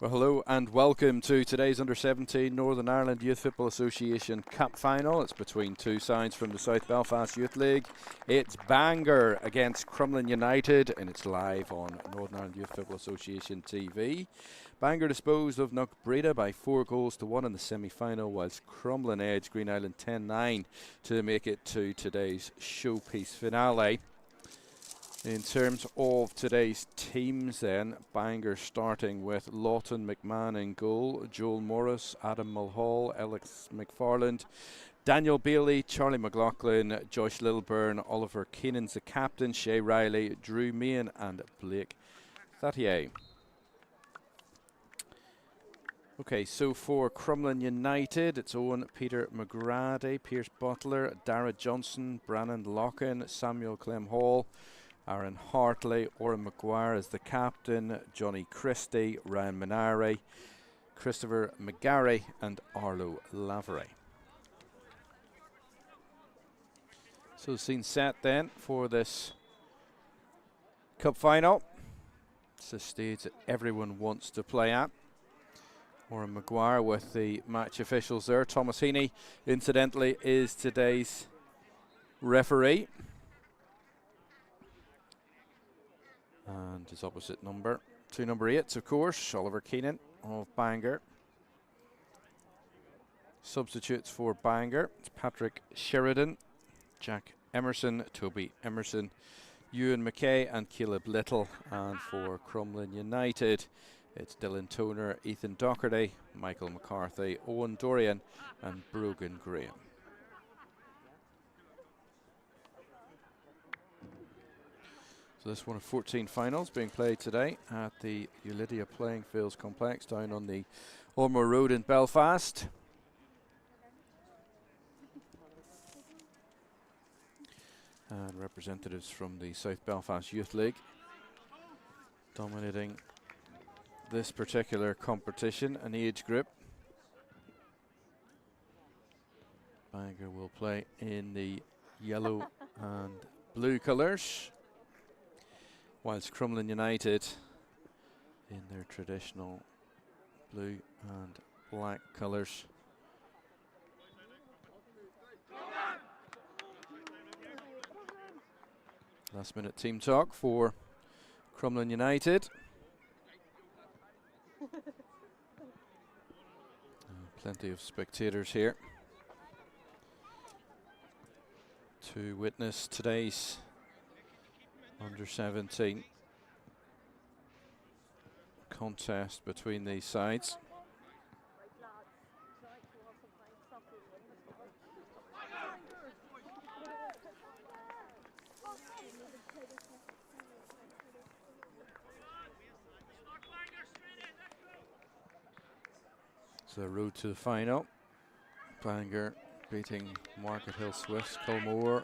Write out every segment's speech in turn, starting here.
Well, hello and welcome to today's Under-17 Northern Ireland Youth Football Association Cup Final. It's between two sides from the South Belfast Youth League. It's Bangor against Crumlin United, and it's live on Northern Ireland Youth Football Association TV. Bangor disposed of Knockbreda by 4-1 in the semi-final, whilst Crumlin edged Green Island 10-9 to make it to today's showpiece finale. In terms of today's teams then, Bangor starting with Lawton McMahon in goal, Joel Morris, Adam Mulhall, Alex McFarland, Daniel Bailey, Charlie McLaughlin, Josh Littleburn, Oliver Keenan's the captain, Shay Riley, Drew Meehan and Blake Thatier. Okay, so for Crumlin United, it's Owen Peter McGrady, Pierce Butler, Dara Johnson, Brannon Loughlin, Samuel Clem Hall, Aaron Hartley, Oren McGuire as the captain, Johnny Christie, Ryan Minari, Christopher McGarry and Arlo Lavery. So scene set then for this cup final. It's a stage that everyone wants to play at. Oren McGuire with the match officials there. Thomas Heaney, incidentally, is today's referee. And his opposite number, to number 8, of course, Oliver Keenan of Bangor. Substitutes for Bangor, it's Patrick Sheridan, Jack Emerson, Toby Emerson, Ewan McKay and Caleb Little. And for Crumlin United, it's Dylan Toner, Ethan Docherty, Michael McCarthy, Owen Dorian and Brogan Graham. So this one of 14 finals being played today at the Ulidia Playing Fields Complex down on the Ormore Road in Belfast. And representatives from the South Belfast Youth League dominating this particular competition and age group. Bangor will play in the yellow and blue colours, whilst Crumlin United in their traditional blue and black colours. Last minute team talk for Crumlin United. Plenty of spectators here to witness today's under-17 contest between these sides. So the road to the final. Bangor beating Market Hill Swifts, Culmore,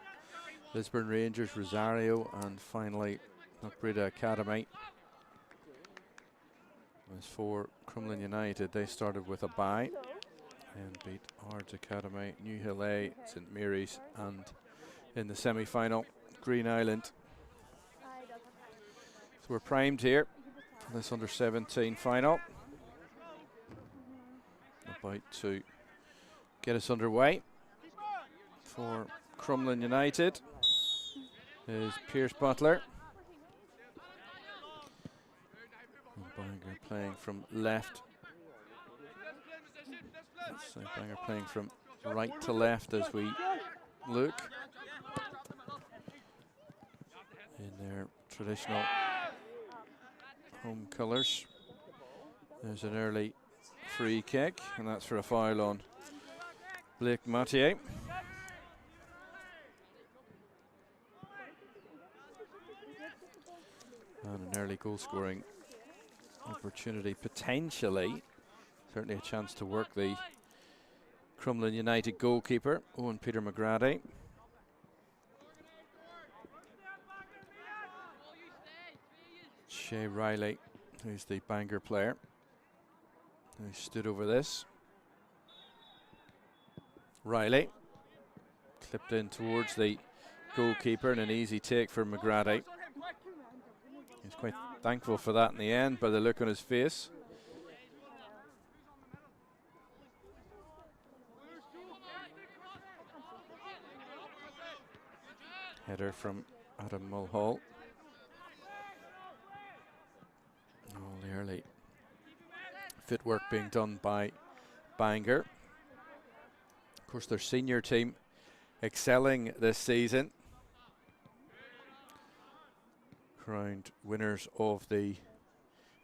Lisburn Rangers, Rosario, and finally Knockbreda Academy. As for Crumlin United, they started with a bye and beat Ards Academy, New Hill A, St Mary's, and in the semi-final, Green Island. So we're primed here for this under-17 final. About to get us underway. For Crumlin United is Pierce Butler. And Bangor playing from left. So Bangor playing from right to left as we look in their traditional home colours. There's an early free kick, and that's for a foul on Blake Mathieu. And an early goal scoring opportunity, potentially, certainly a chance to work the Crumlin United goalkeeper, Owen Peter McGrady. Shay Riley, who's the Bangor player, who stood over this. Riley clipped in towards the goalkeeper, and an easy take for McGrady. He's quite thankful for that in the end by the look on his face. Header from Adam Mulhall. All the early footwork being done by Bangor. Of course, their senior team excelling this season. Crowned winners of the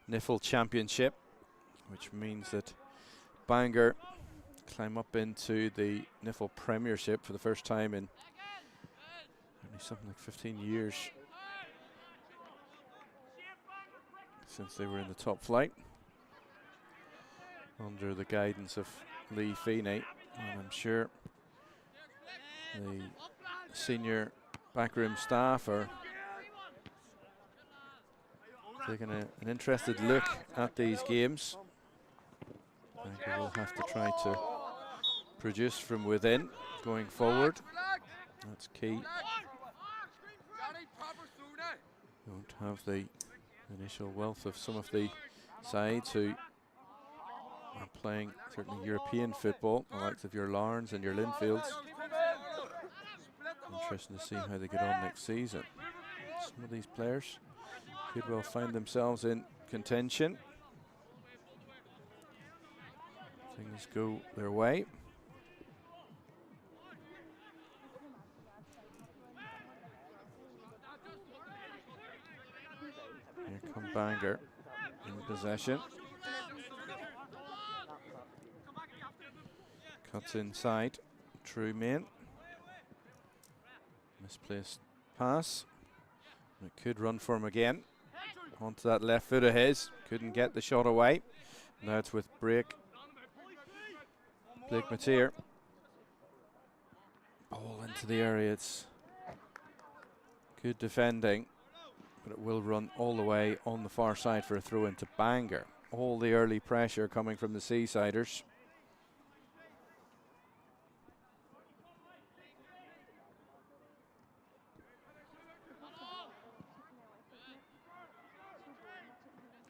NIFL Championship, which means that Bangor climb up into the NIFL Premiership for the first time in something like 15 years since they were in the top flight under the guidance of Lee Feeney, and I'm sure the senior backroom staff are taking an interested look at these games. Bangor will have to try to produce from within going forward. That's key. Don't have the initial wealth of some of the sides who are playing certainly European football, the likes of your Larns and your Linfields. Interesting to see how they get on next season. Some of these players could well find themselves in contention. Things go their way. Here come Bangor in possession. Cuts inside. True main. Misplaced pass. It could run for him again. Onto that left foot of his. Couldn't get the shot away. Now it's with Blake Mateer. Ball into the area. It's good defending, but it will run all the way on the far side for a throw into Bangor. All the early pressure coming from the Seasiders.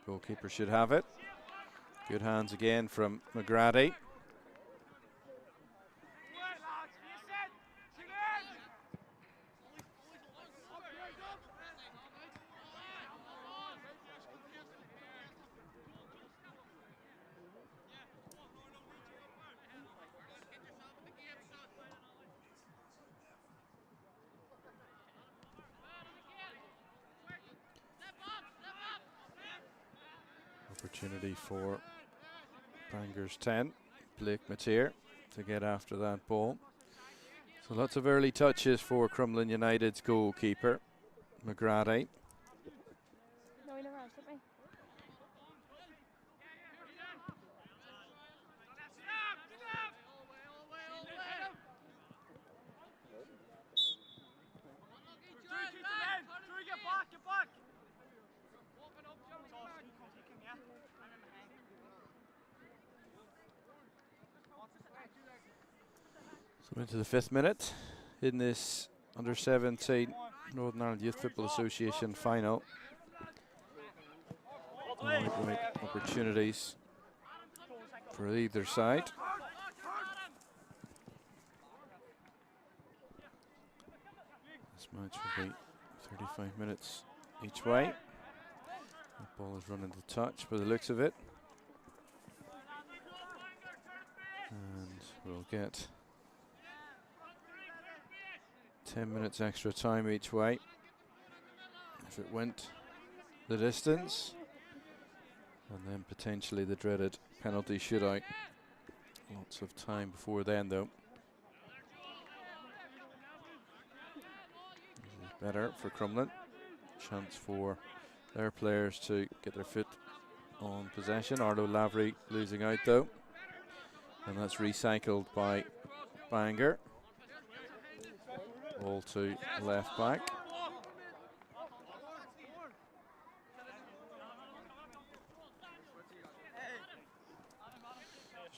Goalkeeper should have it. Good hands again from McGrady. Opportunity for Bangor's 10, Blake Mateer, to get after that ball. So lots of early touches for Crumlin United's goalkeeper, McGrady. No, he never asked me. So into the 5th minute in this under-17 Northern Ireland Youth Football Association final. Great opportunities for either side. This match will be 35 minutes each way. The ball is running to touch by the looks of it. And we'll get 10 minutes extra time each way if it went the distance, and then potentially the dreaded penalty shootout. Lots of time before then though. This is better for Crumlin. Chance for their players to get their foot on possession. Arlo Lavery losing out though, and that's recycled by Bangor. Ball to left back.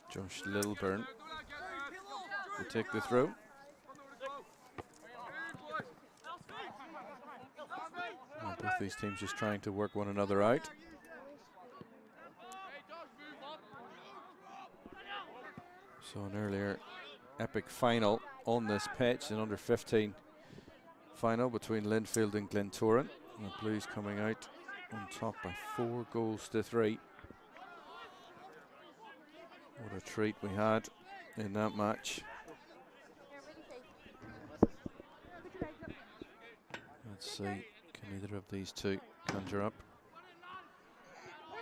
Josh Lilburn will take the throw. And both these teams just trying to work one another out. So an earlier epic final on this pitch, an under-15 final between Linfield and Glentoran. And the Blues coming out on top by 4-3. What a treat we had in that match. Let's see, can either of these two conjure up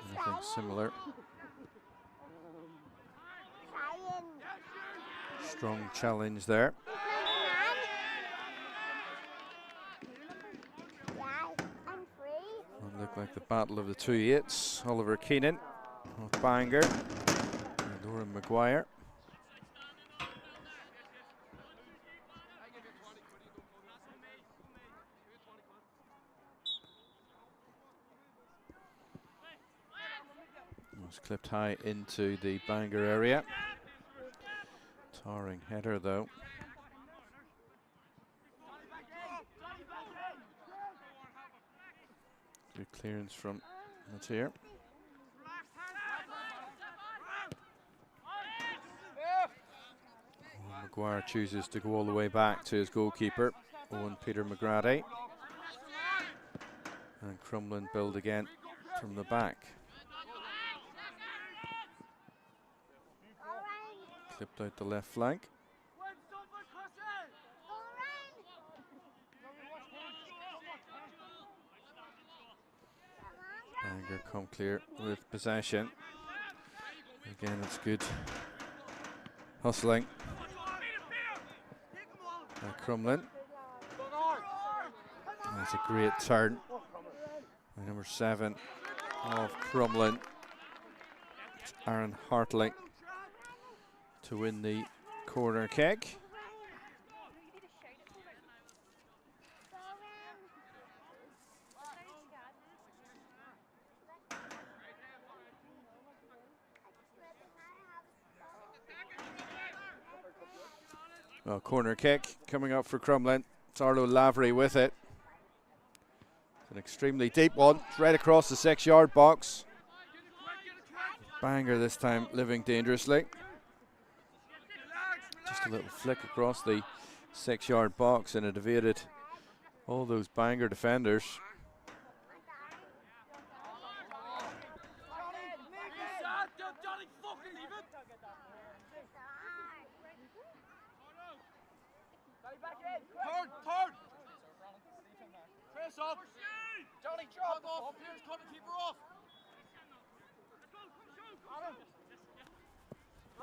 anything similar? Strong challenge there. It looked like the battle of the 2-8s. Oliver Keenan of Bangor and Oren Maguire. Was clipped high into the Bangor area. Towering header though. Good clearance from Mateer. Maguire chooses to go all the way back to his goalkeeper, Owen Peter McGrady. And Crumlin build again from the back. Clipped out the left flank. come clear with possession. Again, it's good hustling by Crumlin. That's a great turn by number 7 of Crumlin. It's Aaron Hartley to win the corner kick. Well, corner kick coming up for Crumlin. It's Arlo Lavery with it. It's an extremely deep one. It's right across the 6-yard box. Bangor this time living dangerously. Just a little flick across the 6-yard box and it evaded all those Bangor defenders. Johnny, drop off. Here's cut the keeper off.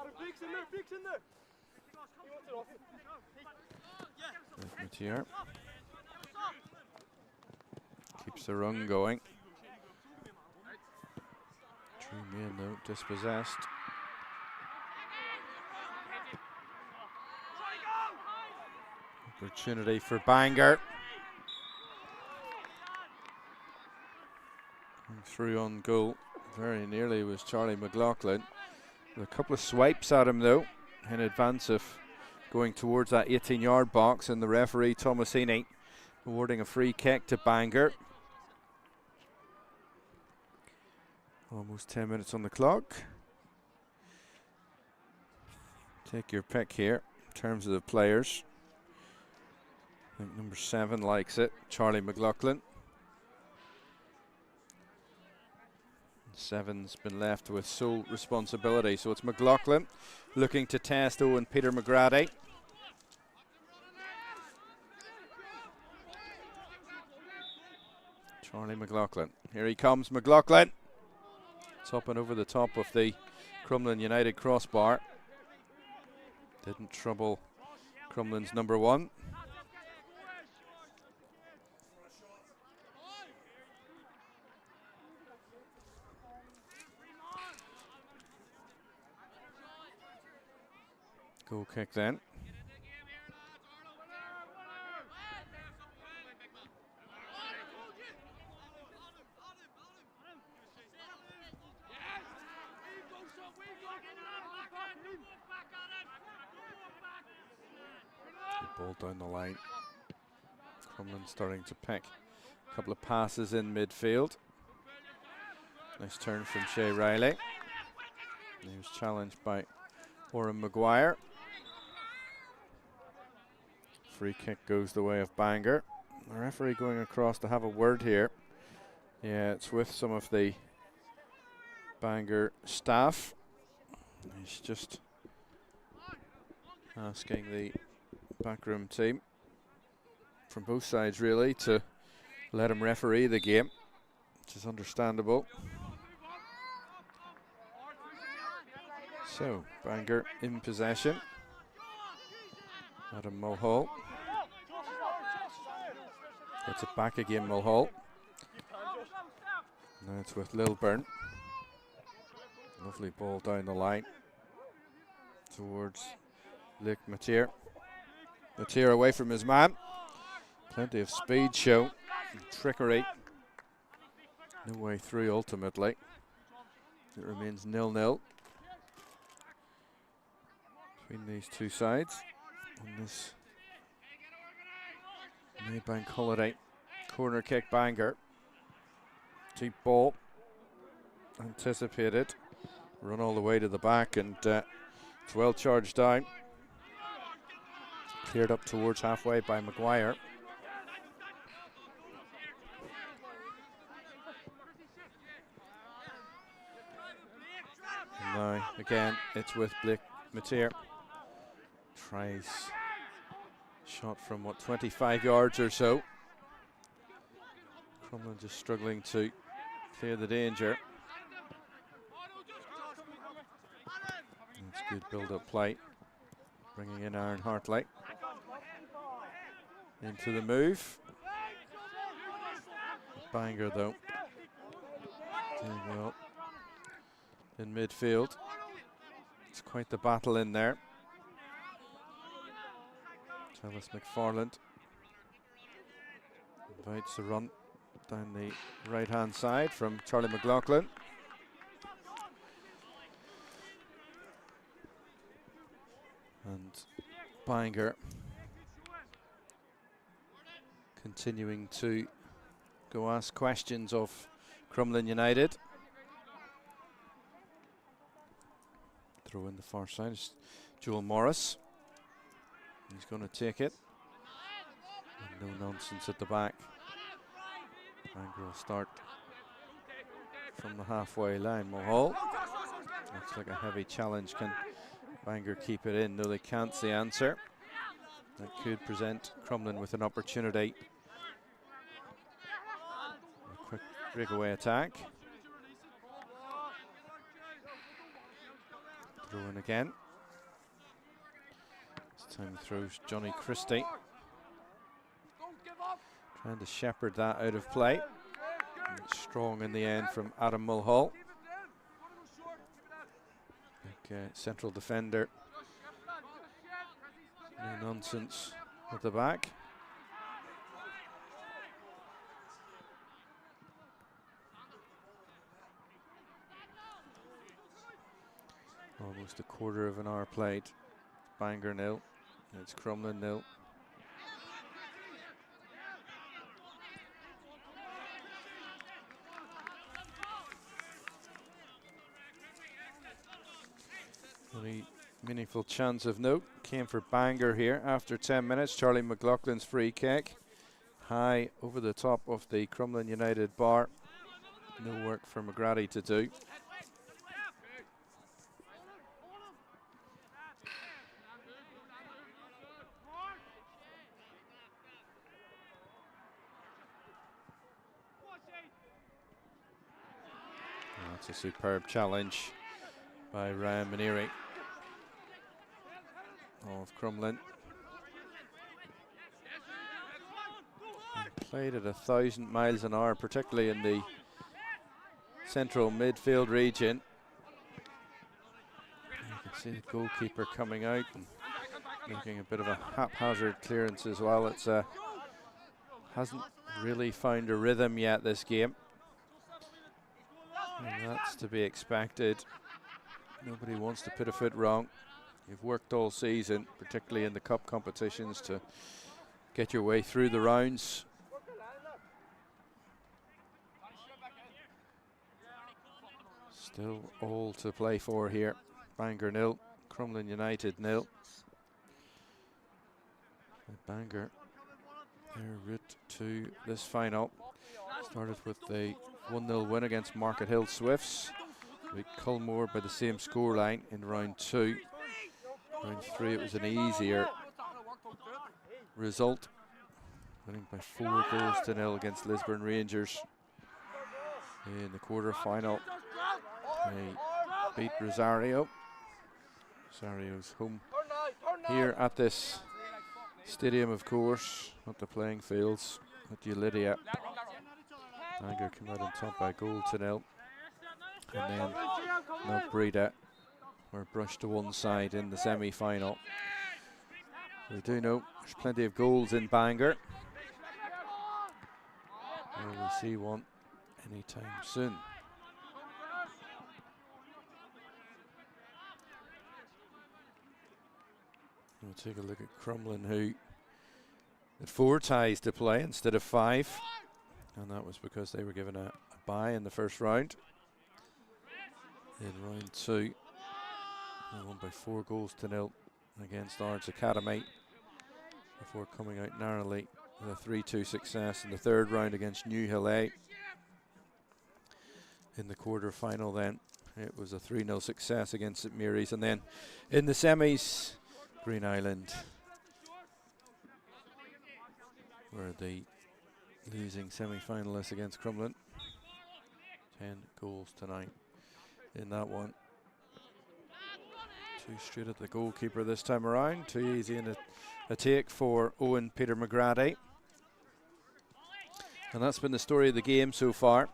Adam, Big's in there. Big's in there. He wants it off. Matier keeps the run going. True man though, dispossessed. Opportunity for Bangor. Through on goal, very nearly was Charlie McLaughlin. With a couple of swipes at him though, in advance of going towards that 18-yard box, and the referee Tomasini awarding a free kick to Bangor. Almost 10 minutes on the clock. Take your pick here in terms of the players. I think number 7 likes it, Charlie McLaughlin. 7's been left with sole responsibility, so it's McLaughlin looking to test Owen Peter McGrady. Charlie McLaughlin, here he comes, McLaughlin. It's up and over the top of the Crumlin United crossbar. Didn't trouble Crumlin's number 1. Goal kick then. Ball down the line. Crumlin starting to pick a couple of passes in midfield. Nice turn from Shea Riley. He was challenged by Oren Maguire. Free kick goes the way of Bangor. The referee going across to have a word here. Yeah, it's with some of the Bangor staff. He's just asking the backroom team from both sides really to let him referee the game, which is understandable. So, Bangor in possession. Adam Mulhall. Gets it back again, Mulhall. Now it's with Lilburn. Lovely ball down the line towards Luke Matier. Matier away from his man. Plenty of speed show. Trickery. No way through ultimately. It remains 0-0 between these two sides on this Maybank holiday. Corner kick Bangor. Deep ball. Anticipated. Run all the way to the back and it's well charged down. Cleared up towards halfway by Maguire. And now again it's with Blake Matier. Tries shot from what, 25 yards or so. Crumlin just struggling to clear the danger. That's good build-up play. Bringing in Aaron Hartley. Into the move. Bangor though. Doing well in midfield. It's quite the battle in there. Travis McFarland invites the run down the right-hand side from Charlie McLaughlin. And Bangor continuing to go ask questions of Crumlin United. Throw in the far side is Joel Morris. He's going to take it. And no nonsense at the back. Bangor will start from the halfway line. Mulhall. Looks like a heavy challenge. Can Bangor keep it in? No, they can't. The answer. That could present Crumlin with an opportunity. A quick breakaway attack. Throw in again. This time throws Johnny Christie. Trying to shepherd that out of play. And strong in the end from Adam Mulhall. Central defender. No nonsense at the back. Almost a quarter of an hour played. Bangor 0. It's Crumlin 0. Only meaningful chance of note came for Bangor here after 10 minutes. Charlie McLaughlin's free kick. High over the top of the Crumlin United bar. No work for McGrady to do. That's a superb challenge by Ryan Maneri of Crumlin. He played at 1,000 miles an hour, particularly in the central midfield region. You can see the goalkeeper coming out and making a bit of a haphazard clearance as well. It's hasn't really found a rhythm yet, this game. And that's to be expected. Nobody wants to put a foot wrong. You've worked all season, particularly in the cup competitions, to get your way through the rounds. Still all to play for here. Bangor 0, Crumlin United 0. Bangor, their route to this final started with a 1-0 win against Market Hill Swifts. Beat Culmore by the same scoreline in round 2. Round 3 it was an easier result, winning by 4-0 against Lisburn Rangers in the quarter-final. They beat Rosario. Rosario's home here at this stadium, of course, not the playing fields at Ulidia. Bangor came out on top by 0-0. And then North Breda were brushed to one side in the semi-final. We do know there's plenty of goals in Bangor. Will we see one anytime soon? We'll take a look at Crumlin, who had 4 ties to play instead of 5. And that was because they were given a bye in the first round. In round 2, they won by 4-0 against Ards Academy before coming out narrowly with a 3-2 success in the third round against New Hill A. In the quarter-final then, it was a 3-0 success against St Mary's, and then in the semis, Green Island were the losing semi-finalists against Crumlin. 10 goals tonight in that one. 2 straight at the goalkeeper this time around. Too easy in a take for Owen Peter McGrady. And that's been the story of the game so far.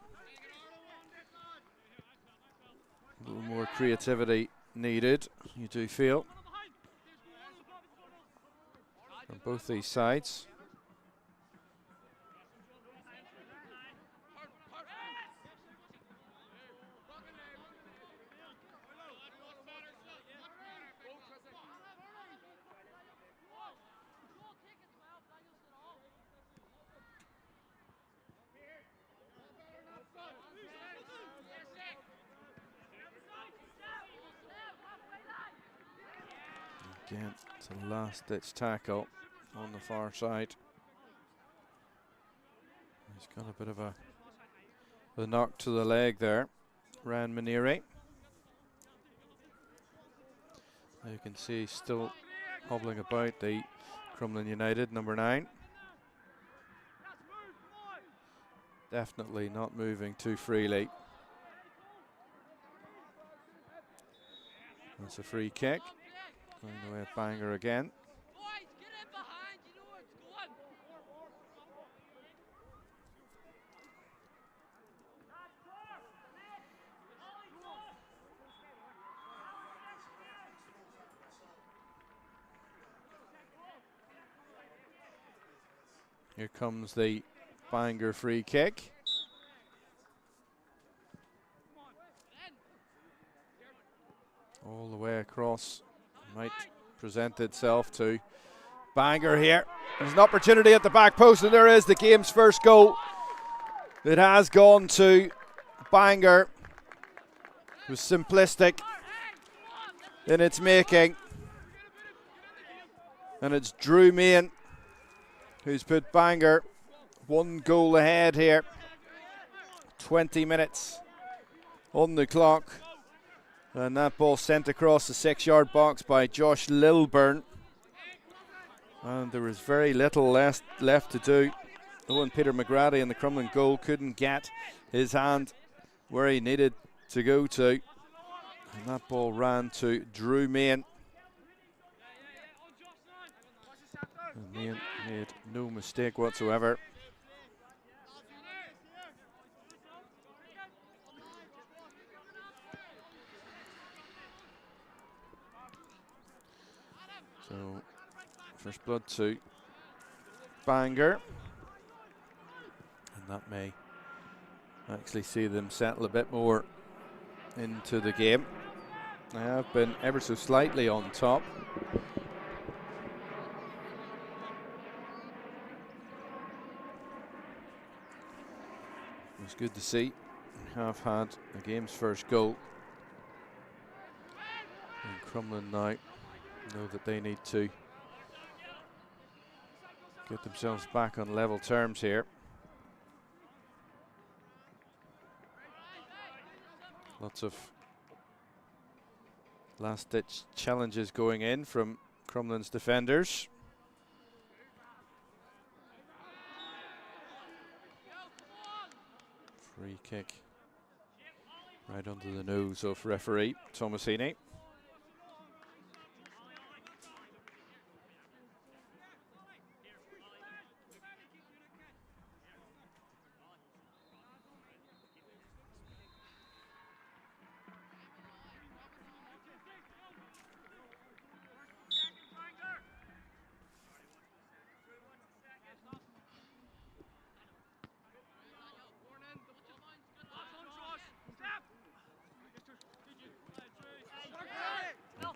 A little more creativity needed, you do feel, on both these sides. Again, it's a last-ditch tackle on the far side. He's got a bit of a knock to the leg there, Ryan Maneri. You can see he's still hobbling about, the Crumlin United number 9. Definitely not moving too freely. That's a free kick. Going away at Bangor again. Here comes the Bangor free kick. All the way across. Might present itself to Bangor here. There's an opportunity at the back post, and there is the game's first goal. It has gone to Bangor. It was simplistic in its making. And it's Drew Main who's put Bangor 1 goal ahead here. 20 minutes on the clock. And that ball sent across the 6-yard box by Josh Lilburn. And there was very little left to do. Owen Peter McGrady in the Crumlin goal couldn't get his hand where he needed to go to. And that ball ran to Drew Main. And Main made no mistake whatsoever. So, first blood to Bangor, and that may actually see them settle a bit more into the game. They have been ever so slightly on top. It's good to see. We have had the game's first goal. And Crumlin now know that they need to get themselves back on level terms here. Lots of last-ditch challenges going in from Crumlin's defenders. Free kick right under the nose of referee Thomasini.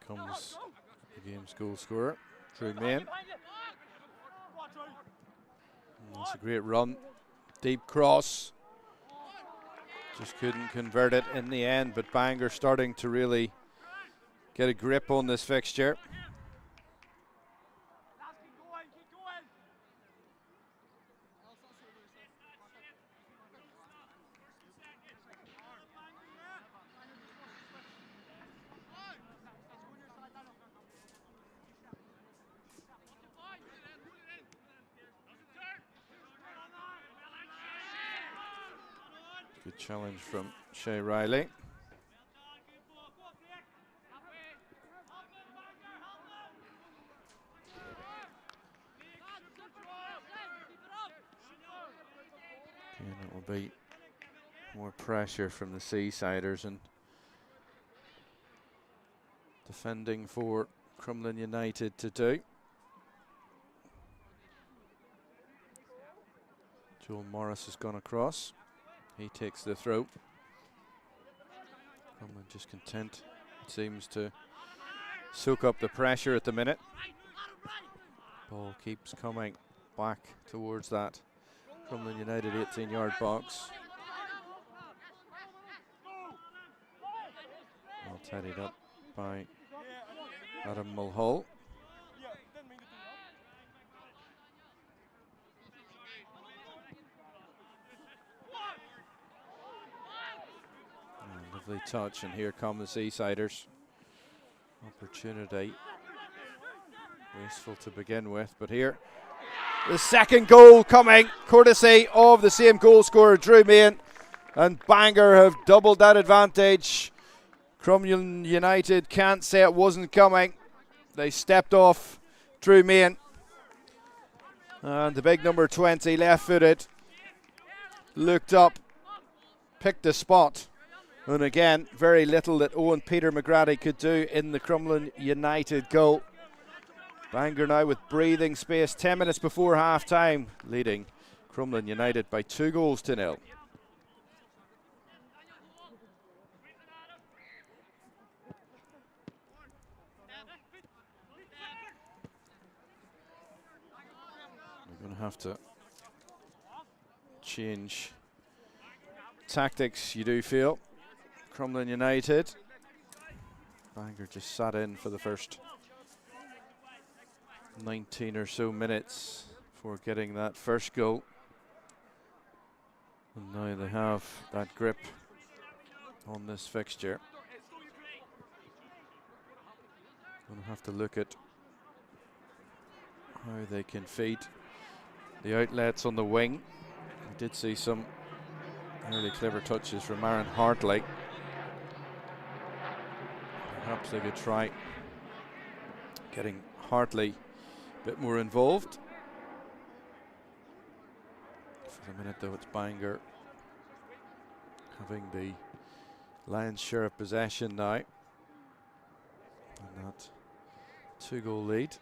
Comes the game's goal scorer, Drew Main. That's a great run, deep cross. Just couldn't convert it in the end, but Bangor starting to really get a grip on this fixture. Good challenge from Shay Riley. And it will be more pressure from the Seasiders and defending for Crumlin United to do. Joel Morris has gone across. He takes the throw. Crumlin just content, it seems, to soak up the pressure at the minute. Ball keeps coming back towards that Crumlin United 18-yard box. Well tidied up by Adam Mulhall. Lovely touch, and here come the Seasiders. Opportunity. Wasteful to begin with, but here the second goal coming, courtesy of the same goal scorer, Drew Main, and Bangor have doubled that advantage. Crumlin United can't say it wasn't coming. They stepped off Drew Main, and the big number 20, left-footed, looked up, picked a spot, and again, very little that Owen Peter McGrady could do in the Crumlin United goal. Bangor now with breathing space, 10 minutes before half-time, leading Crumlin United by 2-0. We're going to have to change tactics, you do feel. Crumlin United. Bangor just sat in for the first 19 or so minutes for getting that first goal. And now they have that grip on this fixture. Going to have to look at how they can feed the outlets on the wing. We did see some early clever touches from Aaron Hartley. Perhaps they could try getting Hartley a bit more involved. For the minute though, it's Bangor having the lion's share of possession now. And that 2-goal lead.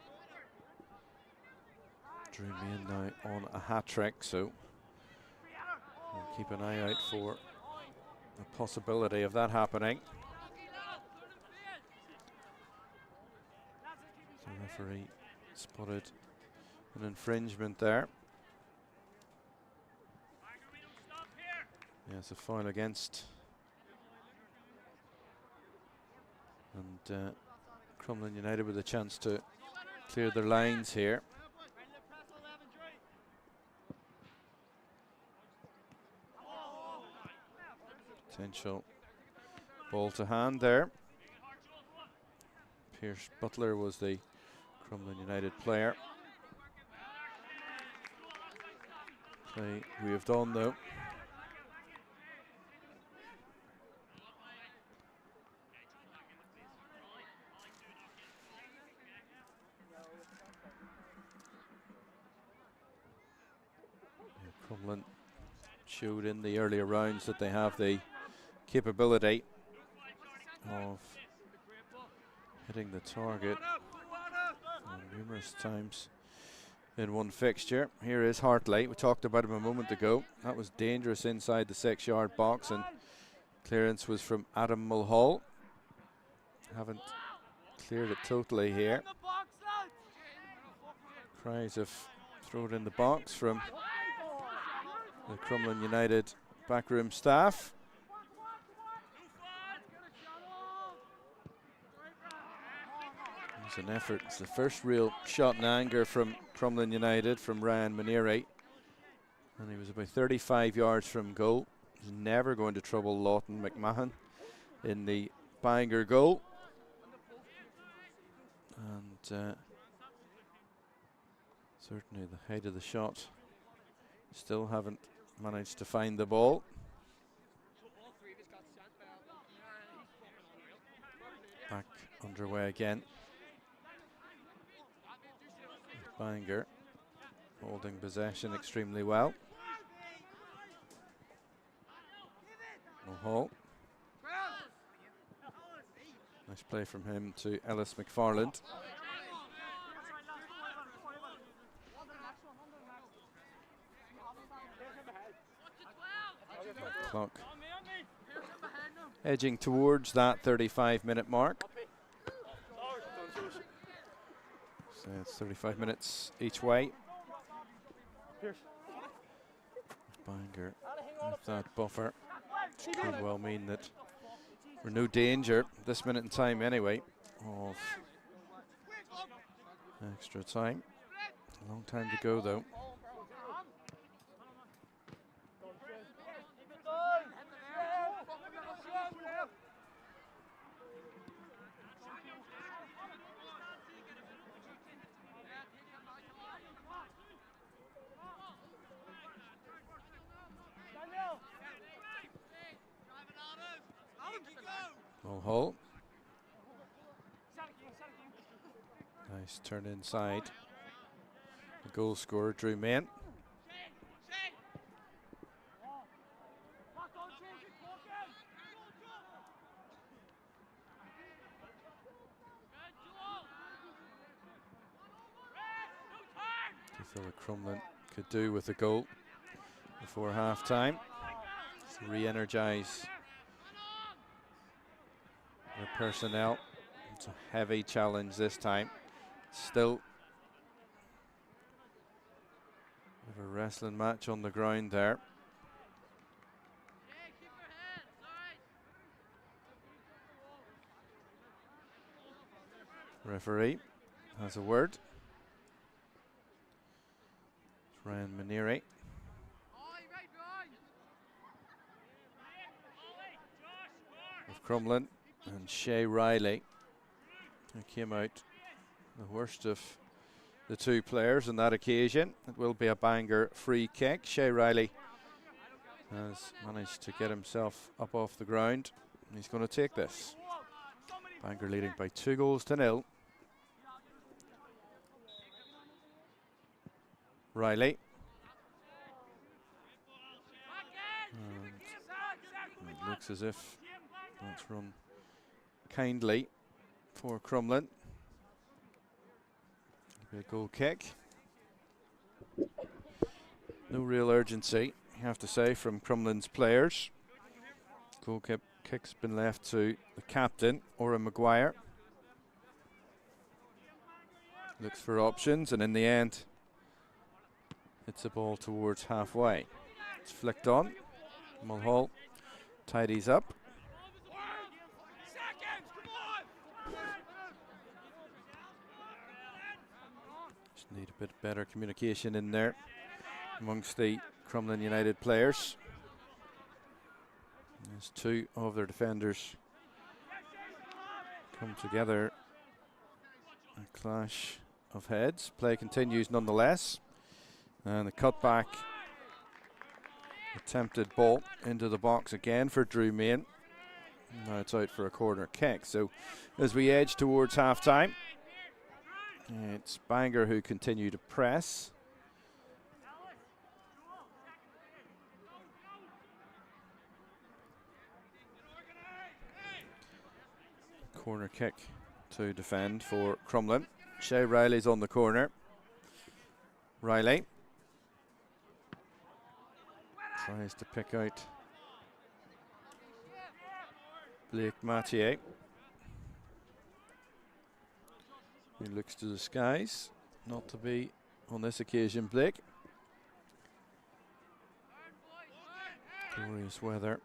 Drew Main now on a hat-trick, so we'll keep an eye out for the possibility of that happening. The referee spotted an infringement there. Yeah, it's a foul against. And Crumlin United with a chance to clear their lines here. Potential ball to hand there. Pierce Butler was the Crumlin United player. Play we have done though. Crumlin showed in the earlier rounds that they have the capability of hitting the target numerous times in one fixture. Here is Hartley. We talked about him a moment ago. That was dangerous inside the 6-yard box, and clearance was from Adam Mulhall. Haven't cleared it totally here. Cries of throw it in the box from the Crumlin United backroom staff. It's an effort. It's the first real shot in anger from Crumlin United from Ryan Maneri. And he was about 35 yards from goal. He's never going to trouble Lawton McMahon in the Bangor goal. And certainly the height of the shot. Still haven't managed to find the ball. Back underway again. Bangor holding possession extremely well. Hall. Nice play from him to Ellis McFarland. Clock edging towards that 35-minute mark. So it's 35 minutes each way. Bangor with that buffer, which could well mean that we're no danger this minute in time anyway of extra time. A long time to go though. Hall. Nice turn inside. The goal scorer Drew Main. What Crumlin could do with the goal before half time. Re-energize their personnel. It's a heavy challenge this time. Still a wrestling match on the ground there. Referee has a word. It's Ryan Maneri. Of Crumlin and Shay Riley, who came out the worst of the two players on that occasion. It will be a Bangor free kick. Shay Riley has managed to get himself up off the ground. He's going to take this. Bangor leading by 2-0. Riley. And it looks as if that's run kindly for Crumlin. A goal kick. No real urgency, you have to say, from Crumlin's players. Goal kick's been left to the captain, Ora Maguire. Looks for options, and in the end, hits the ball towards halfway. It's flicked on. Mulhall tidies up. Just need a bit better communication in there amongst the Crumlin United players. As two of their defenders come together. A clash of heads. Play continues nonetheless. And the cutback. Attempted ball into the box again for Drew Main. Now it's out for a corner kick. So as we edge towards half time, it's Bangor who continue to press. Corner kick to defend for Crumlin. Shay Riley's on the corner. Riley tries to pick out Blake Mathieu. He looks to the skies, not to be on this occasion, Blake. Glorious weather.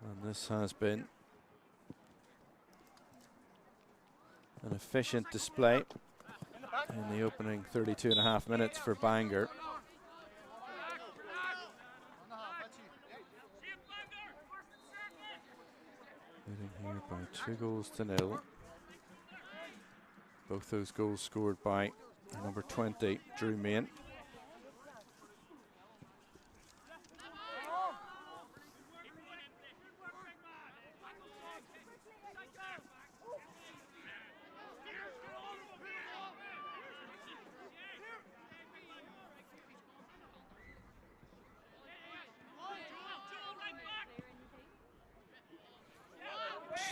And this has been an efficient display in the opening 32.5 minutes for Bangor. Leading here by 2-0. Both those goals scored by number 20, Drew Main.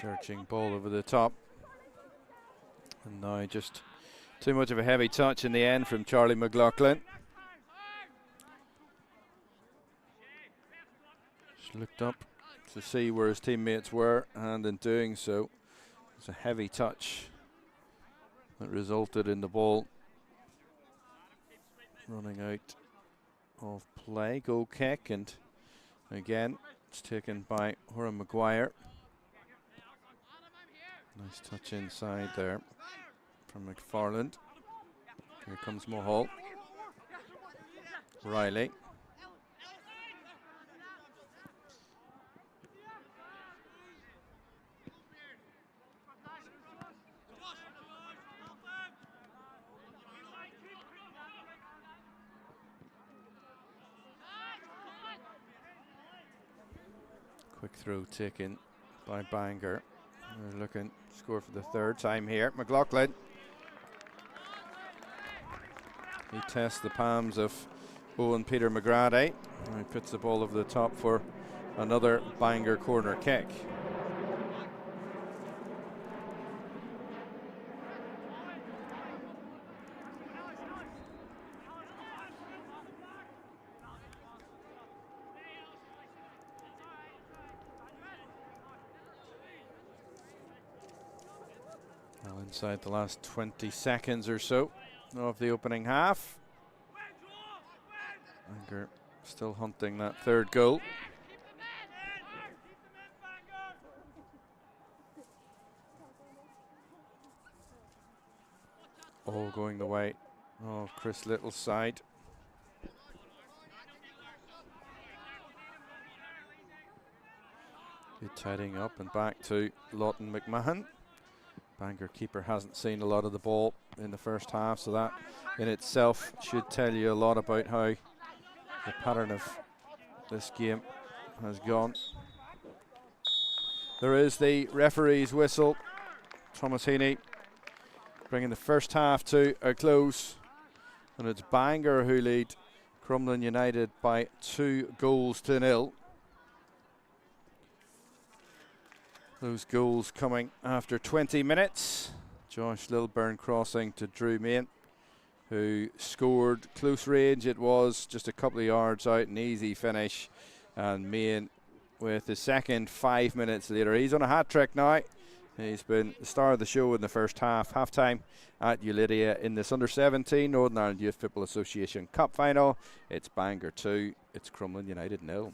Searching ball over the top. And now just too much of a heavy touch in the end from Charlie McLaughlin. Just looked up to see where his teammates were, and in doing so, it's a heavy touch that resulted in the ball running out of play. Goal kick, and again, it's taken by Horan Maguire. Nice touch inside there from McFarland. Here comes Mohall. Riley. Quick throw taken by Bangor. They're looking to score for the third time here. McLaughlin. He tests the palms of Owen Peter McGrady. And he puts the ball over the top for another Bangor corner kick. Well, inside the last 20 seconds or so of the opening half. Bangor still hunting that third goal. All going the way of Chris Little's side. Good tidying up and back to Lawton McMahon. Bangor keeper hasn't seen a lot of the ball in the first half, so that in itself should tell you a lot about how the pattern of this game has gone. There is the referee's whistle. Thomas Heaney bringing the first half to a close, and it's Bangor who lead Crumlin United by 2-0. Those goals coming after 20 minutes. Josh Lilburn crossing to Drew Main, who scored close range. It was just a couple of yards out, an easy finish. And Main with the second 5 minutes later. He's on a hat-trick now. He's been the star of the show in the first half. Half-time at Ulidia in this Under-17 Northern Ireland Youth Football Association Cup Final. It's Bangor 2, it's Crumlin United 0.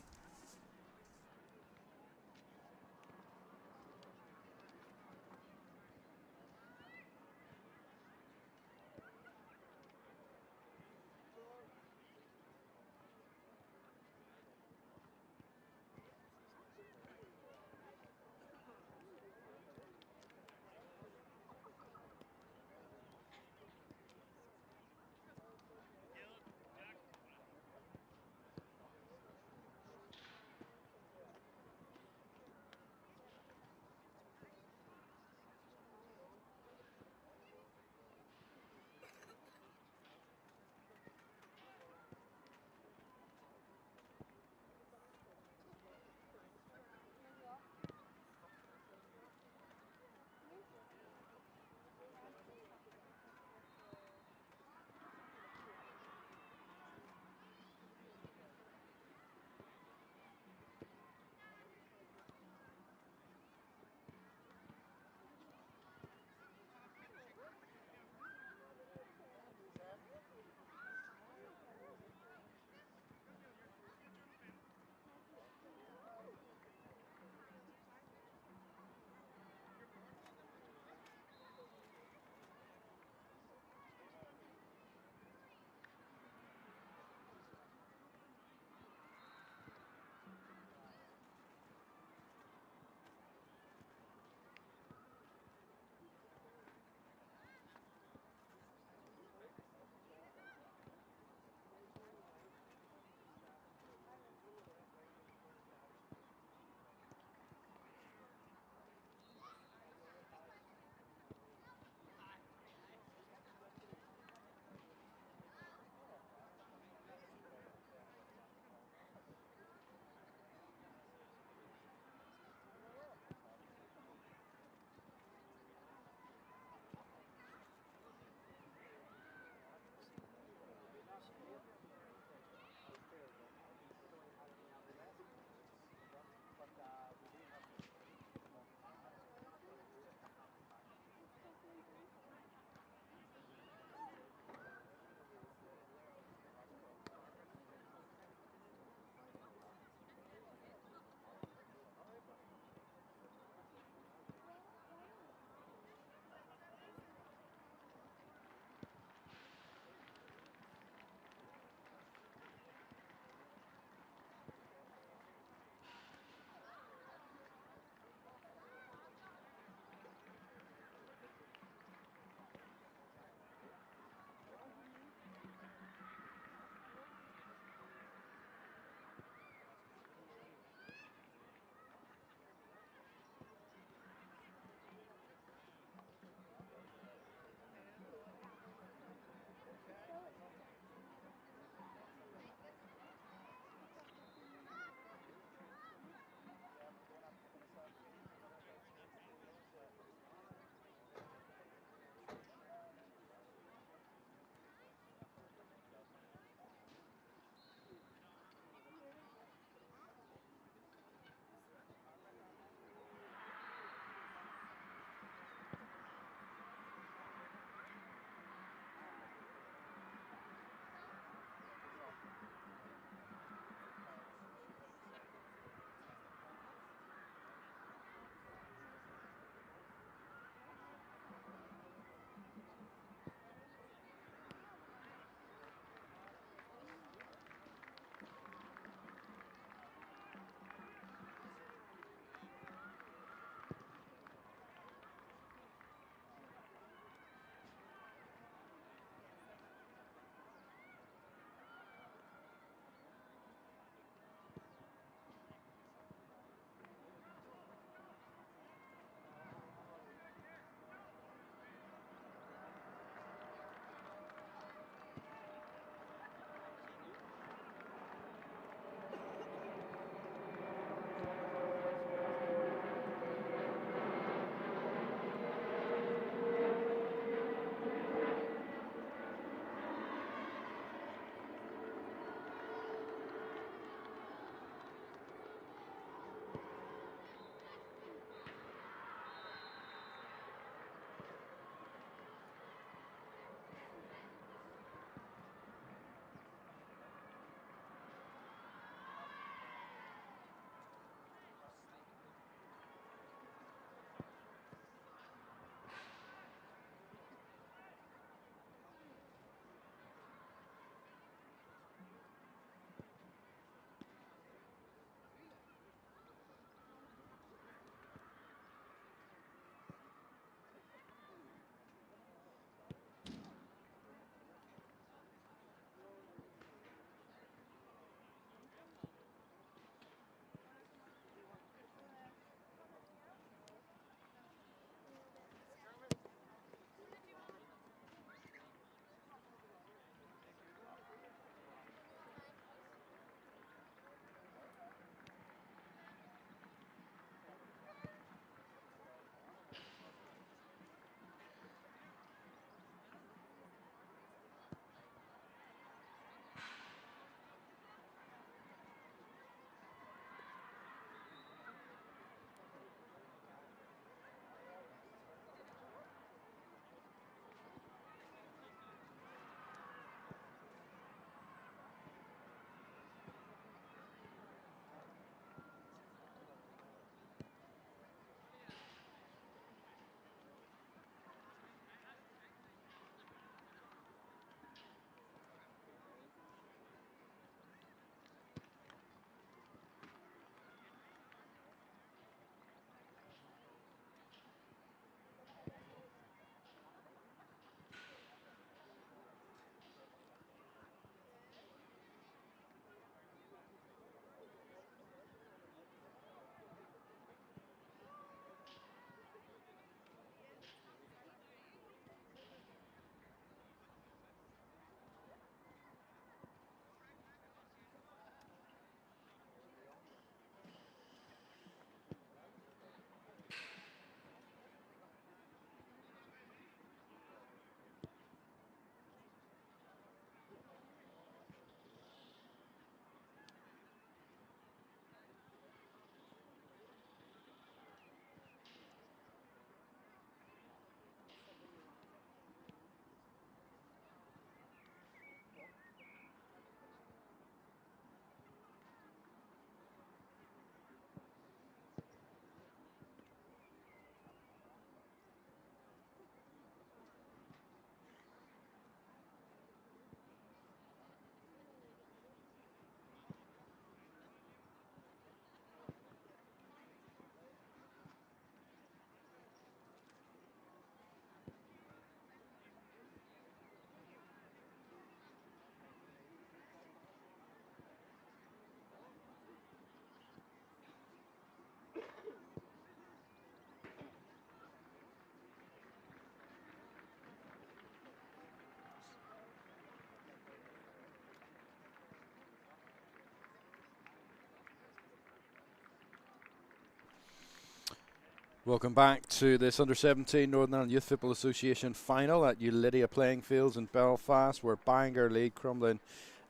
Welcome back to this Under-17 Northern Ireland Youth Football Association final at U17 playing fields in Belfast, where Bangor lead Crumlin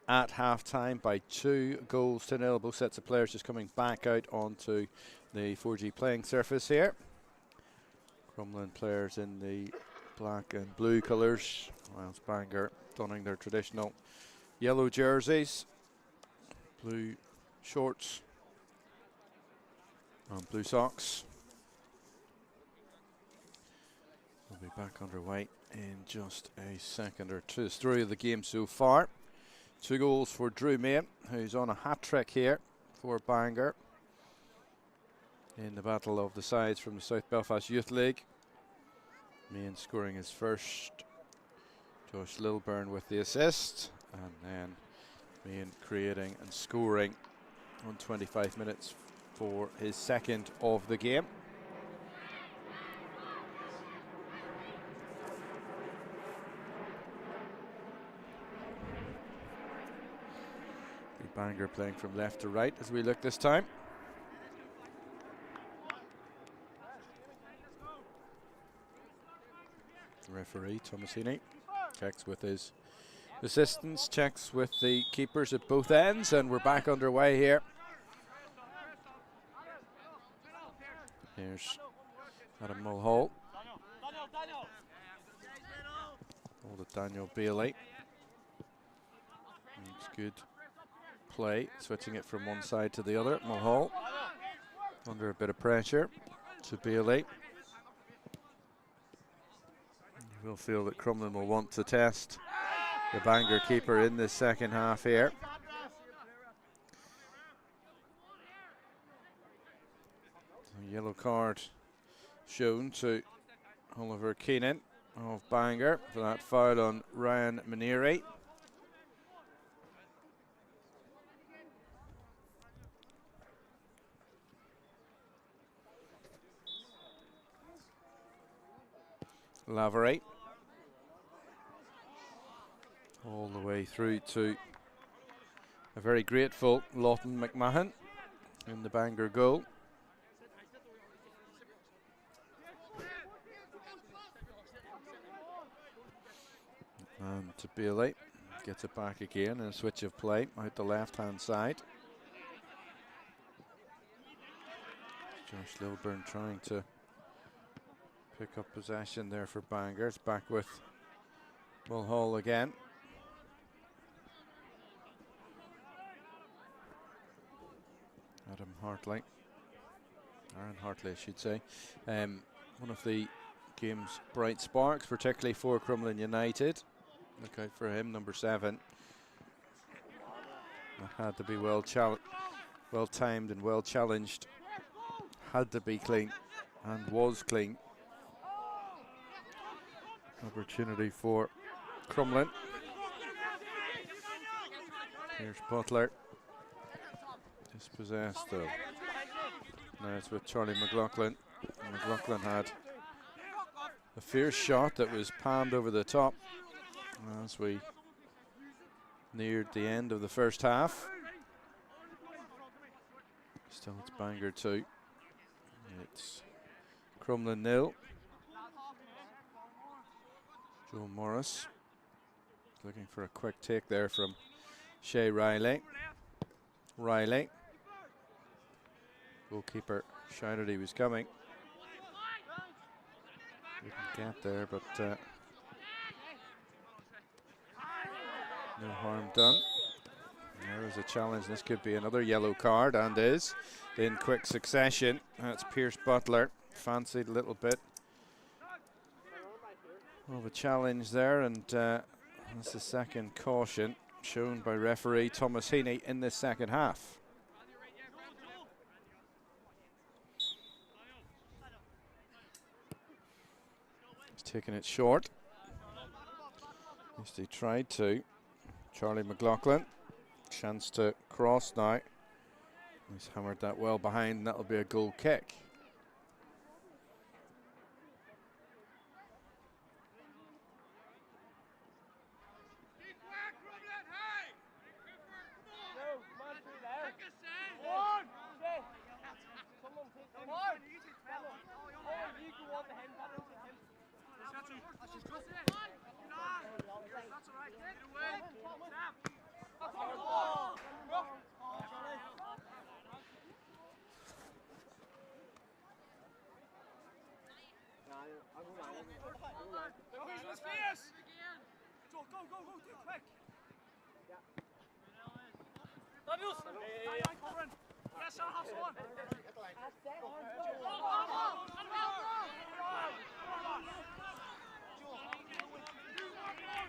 at half-time by 2-0. Both sets of players just coming back out onto the 4G playing surface here. Crumlin players in the black and blue colours, whilst Bangor donning their traditional yellow jerseys, blue shorts and blue socks. We'll be back underway in just a second or two. The story of the game so far: 2 goals for Drew May, who's on a hat-trick here for Bangor in the battle of the sides from the South Belfast Youth League. Main scoring his first, Josh Lilburn with the assist, and then Main creating and scoring on 25 minutes for his second of the game. Bangor playing from left to right as we look this time. The referee, Thomas Heaney, checks with his assistants, checks with the keepers at both ends, and we're back underway here. Here's Adam Mulhall. Hold it, Daniel Bailey. It's good play, switching it from one side to the other. Mulhall under a bit of pressure to Bailey. You will feel that Crumlin will want to test the Bangor keeper in this second half here. A yellow card shown to Oliver Keenan of Bangor for that foul on Ryan Maneri. Lavery all the way through to a very grateful Lawton McMahon in the Bangor goal. And to Bailey, gets it back again in a switch of play out the left hand side. Josh Lilburn trying to pick up possession there for Bangor. It's back with Mulhall again. Aaron Hartley, I should say. One of the game's bright sparks, particularly for Crumlin United. Look out for him, number 7. That had to be well timed and well challenged. Had to be clean and was clean. Opportunity for Crumlin. Here's Butler. Dispossessed though. Now it's with Charlie McLaughlin. McLaughlin had a fierce shot that was palmed over the top as we neared the end of the first half. Still it's Bangor 2. It's Crumlin 0. Joe Morris looking for a quick take there from Shay Riley. Goalkeeper shouted he was coming. Didn't get there, but no harm done. There is a challenge. This could be another yellow card, and is in quick succession. That's Pierce Butler. Fancied a little bit of a challenge there, and that's the second caution shown by referee Thomas Heaney in this second half. He's taking it short. At least he tried to. Charlie McLaughlin, chance to cross now. He's hammered that well behind, and that'll be a goal kick.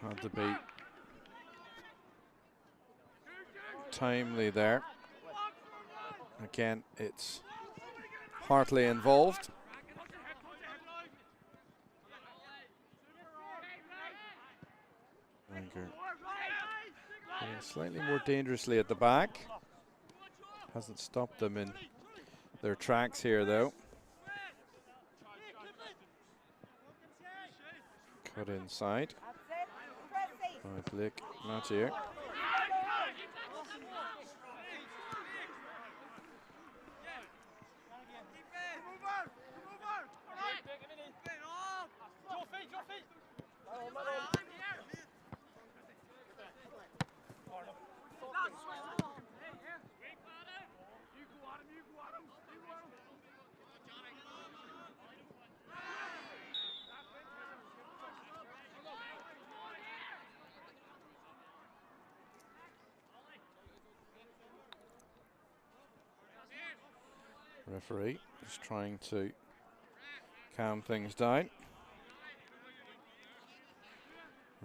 Had to be timely there. Again, it's Hartley involved. Bangor playing slightly more dangerously at the back. Hasn't stopped them in their tracks here, though. Cut inside by Blake Mathieu. Referee is trying to calm things down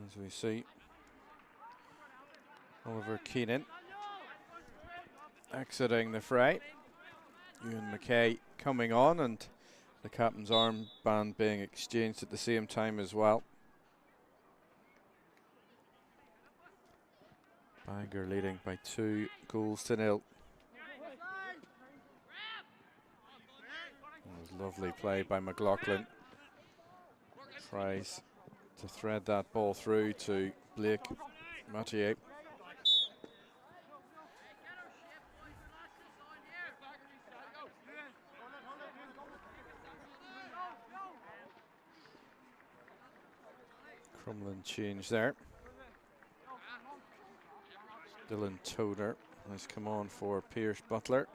as we see Oliver Keenan exiting the fray. Ewan McKay coming on, and the captain's armband being exchanged at the same time as well. Bangor leading by 2-0. Lovely play by McLaughlin. Tries to thread that ball through to Blake Mathieu. Crumlin change there. Dylan Toder has come on for Pierce Butler.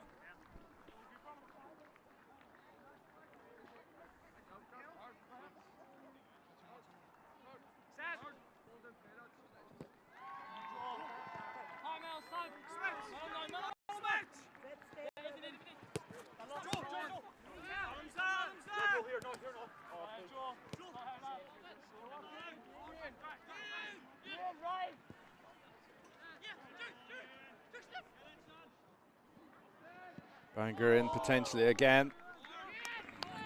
Bangor in potentially again.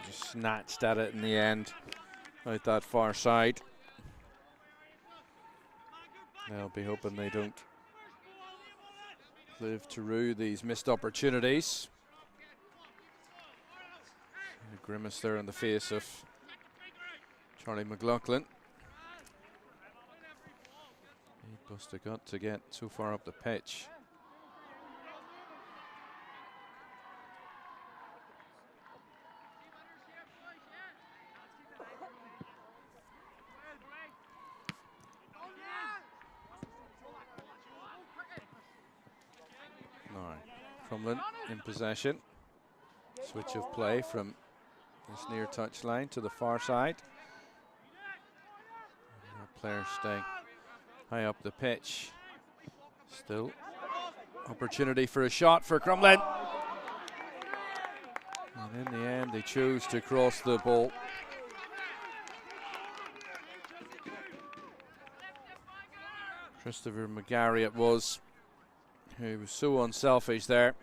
Just snatched at it in the end, out that far side. They'll be hoping they don't live to rue these missed opportunities. A grimace there on the face of Charlie McLaughlin. He must have got to get so far up the pitch. Crumlin in possession. Switch of play from this near touch line to the far side. Our players staying high up the pitch. Still opportunity for a shot for Crumlin. And in the end they chose to cross the ball. Christopher McGarry it was, who was so unselfish there.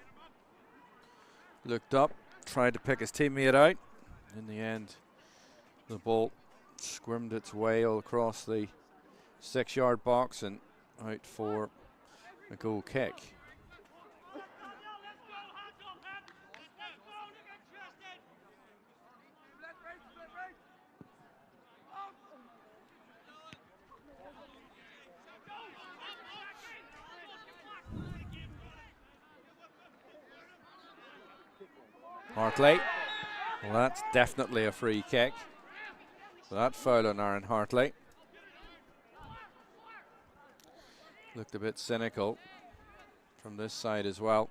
Looked up, tried to pick his teammate out. In the end, the ball squirmed its way all across the 6-yard box and out for a goal kick. Hartley, well, that's definitely a free kick. That foul on Aaron Hartley. Looked a bit cynical from this side as well.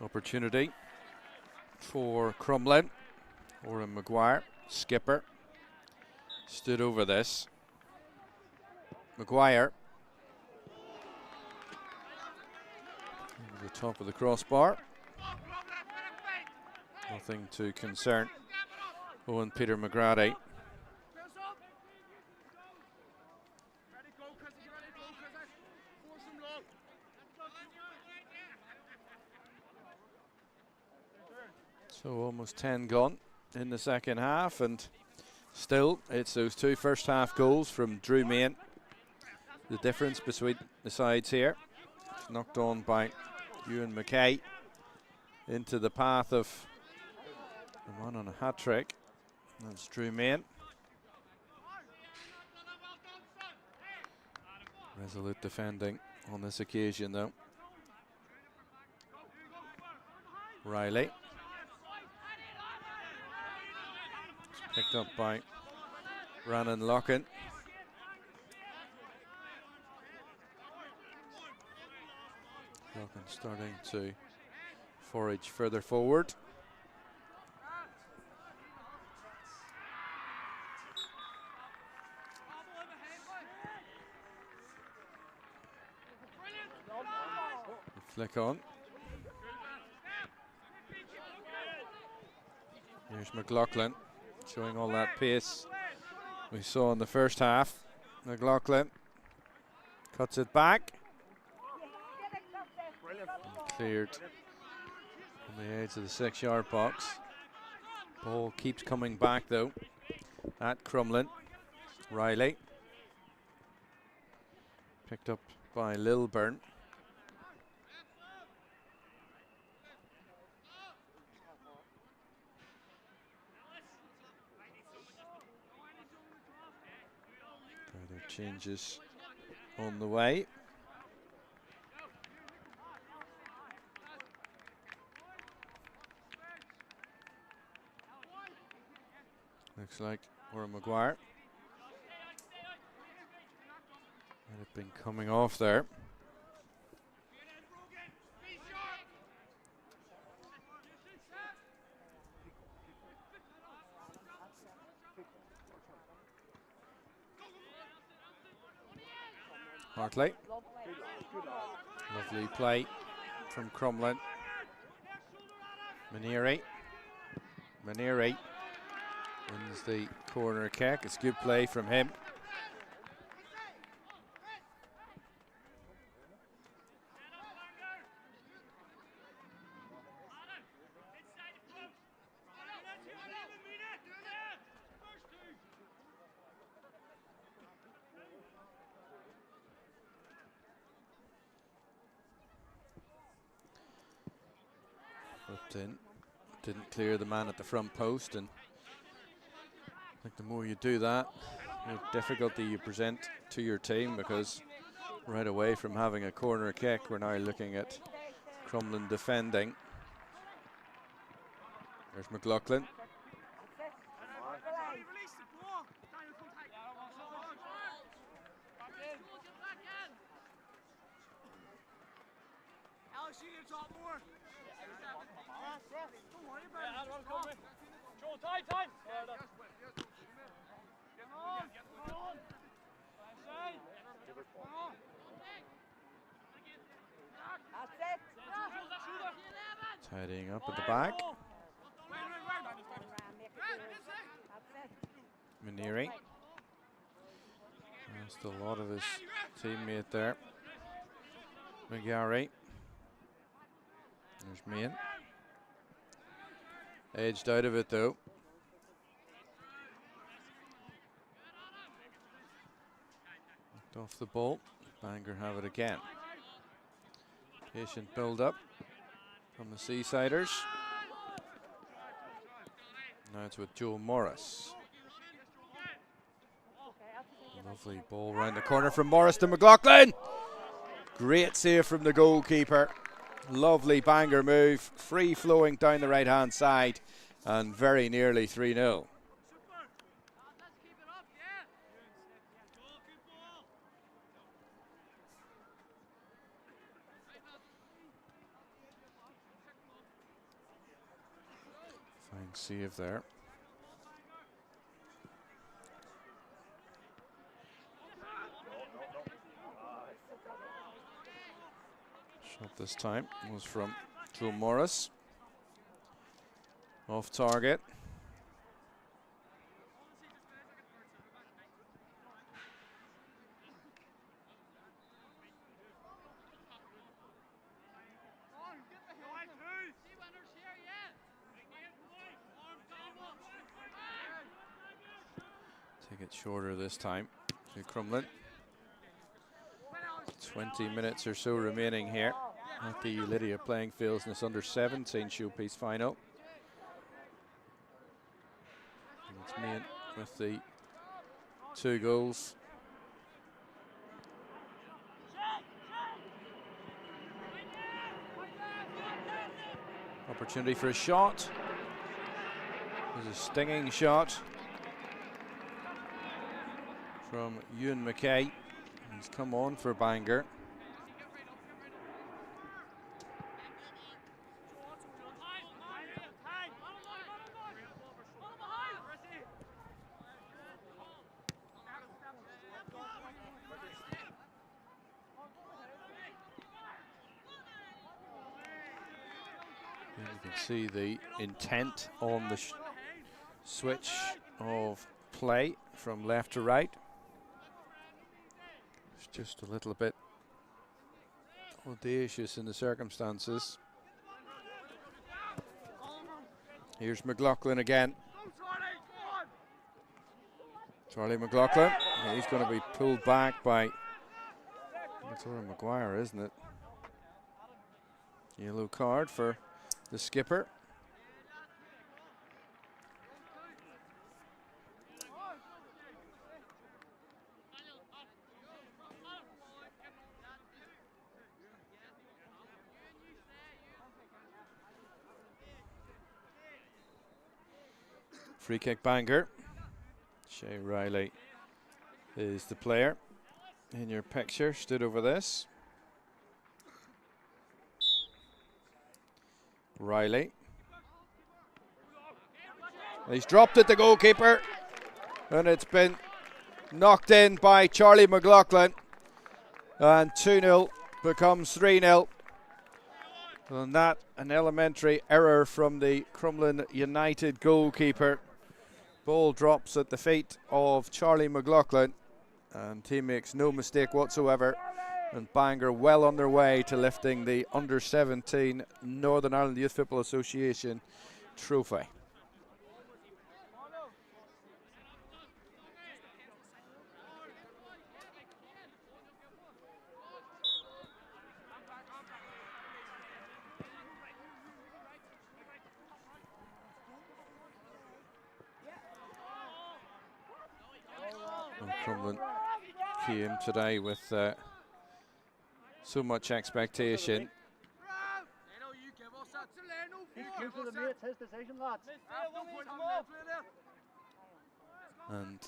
Opportunity for Crumlin. Oren Maguire, skipper, stood over this. Maguire. Over the top of the crossbar. Nothing to concern Owen Peter McGrady. So almost 10 gone in the second half, and still it's those two first half goals from Drew Main. The difference between the sides here. It's knocked on by Ewan McKay into the path of the man on a hat trick. That's Drew Main. Resolute defending on this occasion though. Riley. Picked up by Rannan Locken. Locken starting to forage further forward. Flick on. Here's McLaughlin, showing all that pace we saw in the first half. McLaughlin cuts it back. Cleared on the edge of the 6-yard box. Ball keeps coming back though at Crumlin. Riley. Picked up by Lilburn. Further changes on the way. Looks like Oren Maguire might have been coming off there. Hartley. Lovely play from Crumlin. Maneri wins the corner kick. It's good play from him. Flipped in, didn't clear the man at the front post, and I think the more you do that, the more difficulty you present to your team, because right away from having a corner kick, we're now looking at Crumlin defending. There's McLaughlin. Tidying up at the back. Maneri. Lost a lot of his teammate there. McGarry. There's Main. Edged out of it though. Knocked off the ball. Bangor have it again. Patient build up from the Seasiders. Now it's with Joe Morris. Lovely ball round the corner from Morris to McLaughlin. Great save from the goalkeeper. Lovely Bangor move, free flowing down the right hand side, and very nearly 3-0. Fine save there. Shot this time was from Joe Morris. Off target. Take it shorter this time to Crumlin. 20 minutes or so remaining here at the Lydia playing fields in this under-17 showpiece final. And it's Meehan with the 2 goals. Opportunity for a shot. There's a stinging shot from Ewan McKay. He's come on for Bangor. And you can see the intent on the switch of play from left to right. Just a little bit audacious in the circumstances. Here's McLaughlin again. Charlie McLaughlin. Yeah, he's going to be pulled back by Maguire, isn't it? Yellow card for the skipper. Free kick Bangor. Shay Riley is the player in your picture, stood over this. Riley. He's dropped it, the goalkeeper, and it's been knocked in by Charlie McLaughlin, and 2-0 becomes 3-0. And that an elementary error from the Crumlin United goalkeeper. Ball drops at the feet of Charlie McLaughlin, and he makes no mistake whatsoever. And Bangor well on their way to lifting the Under-17 Northern Ireland Youth Football Association trophy. Crumlin came today with so much expectation. And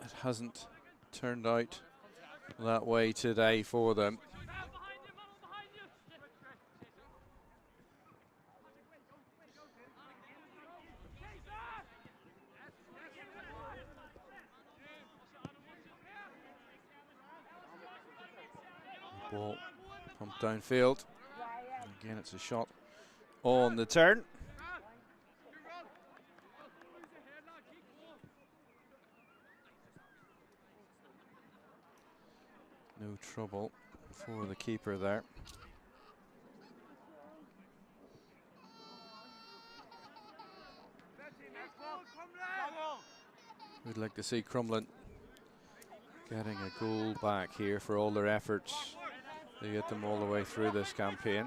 it hasn't turned out that way today for them. Ball pumped downfield. Again, it's a shot on the turn. No trouble for the keeper there. We'd like to see Crumlin getting a goal back here for all their efforts to get them all the way through this campaign.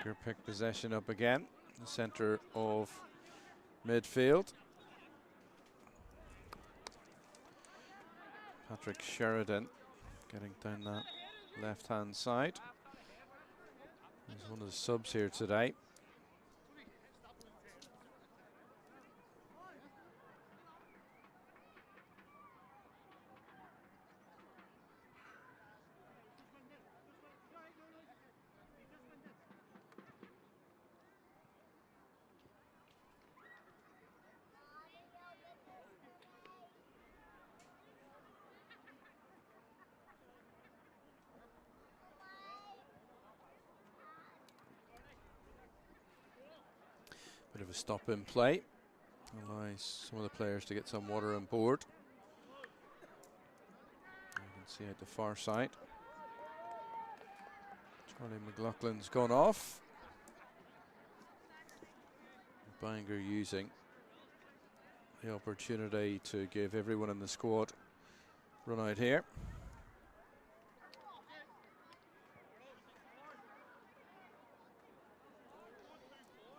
Bangor pick possession up again, the centre of midfield. Patrick Sheridan getting down that left-hand side. He's one of the subs here today. Bit of a stop in play. Allows some of the players to get some water on board. You can see at the far side. Charlie McLaughlin's gone off. Bangor using the opportunity to give everyone in the squad run out here.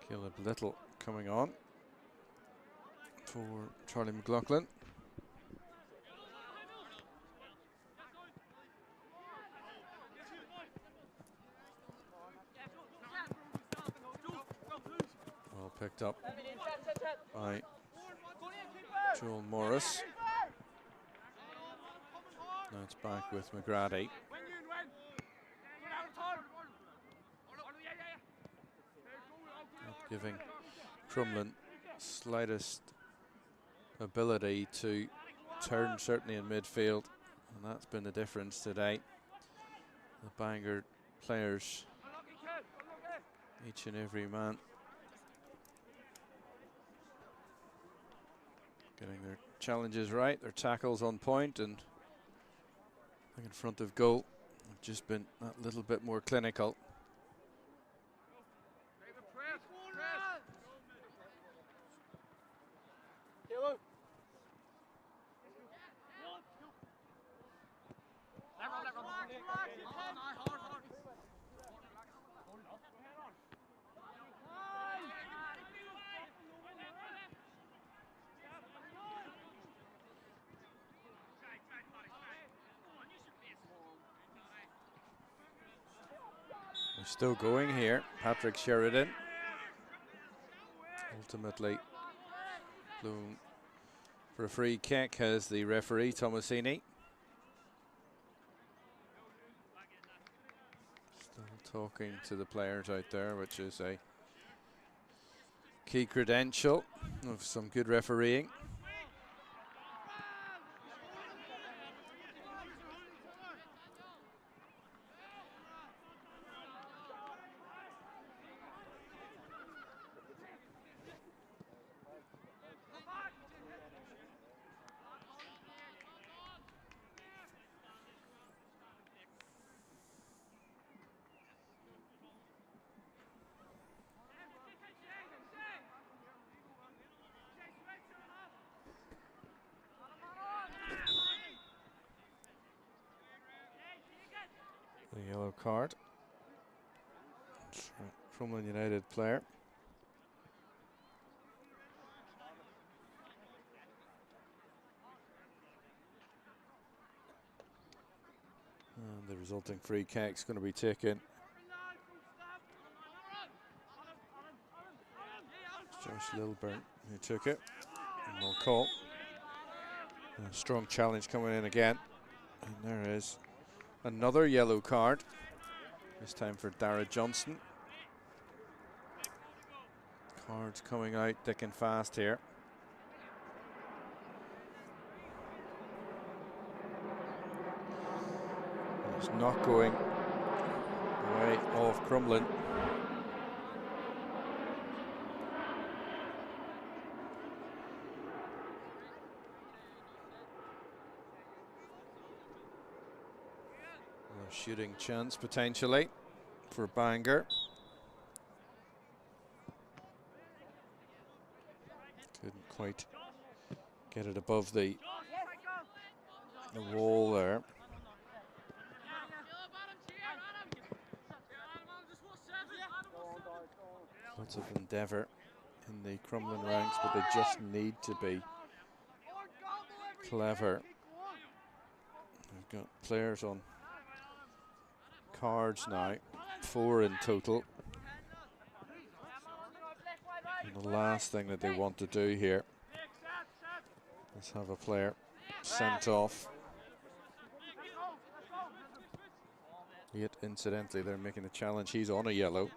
Caleb Little coming on for Charlie McLaughlin. Well picked up by Joel Morris. Now it's back with McGrady. Giving Crumlin slightest ability to turn, certainly in midfield, and that's been the difference today. The Bangor players, each and every man, getting their challenges right, their tackles on point, and I think in front of goal have just been that little bit more clinical. We're still going here. Patrick Sheridan ultimately blown for a free kick as the referee Tomasini. Still talking to the players out there, which is a key credential of some good refereeing. The yellow card. Crumlin United player. And the resulting free kick is going to be taken. It's Josh Lilburn who took it. And we'll call. And a strong challenge coming in again. And there is another yellow card. This time for Dara Johnson. Cards coming out thick and fast here. It's not going the way of Crumlin. A shooting chance potentially for Bangor. Couldn't quite get it above the wall there. Lots of endeavour in the Crumlin ranks, but they just need to be clever. They've got players on cards now, 4 in total. And the last thing that they want to do here is have a player sent off. Yet, incidentally, they're making a challenge. He's on a yellow.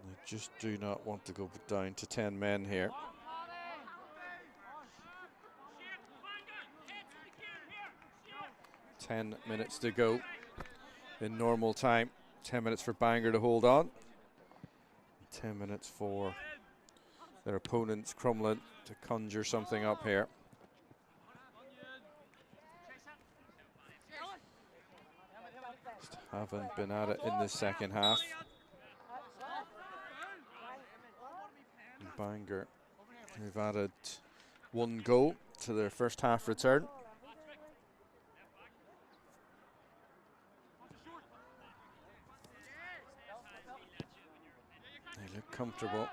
They just do not want to go down to 10 men here. 10 minutes to go in normal time. 10 minutes for Bangor to hold on. 10 minutes for their opponents, Crumlin, to conjure something up here. Just haven't been at it in the second half. And Bangor, they've added 1 goal to their first half return. They look comfortable.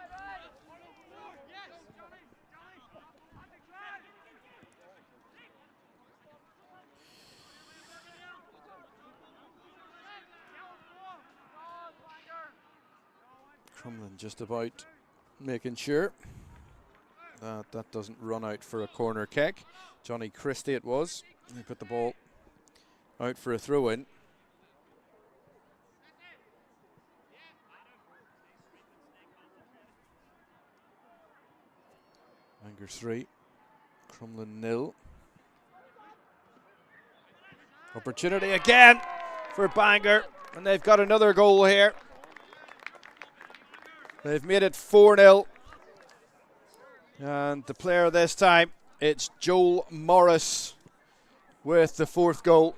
Crumlin just about making sure that that doesn't run out for a corner kick. Johnny Christie it was. He put the ball out for a throw-in. Bangor 3, Crumlin 0. Opportunity again for Bangor, and they've got another goal here. They've made it 4-0. And the player this time, it's Joel Morris with the 4th goal.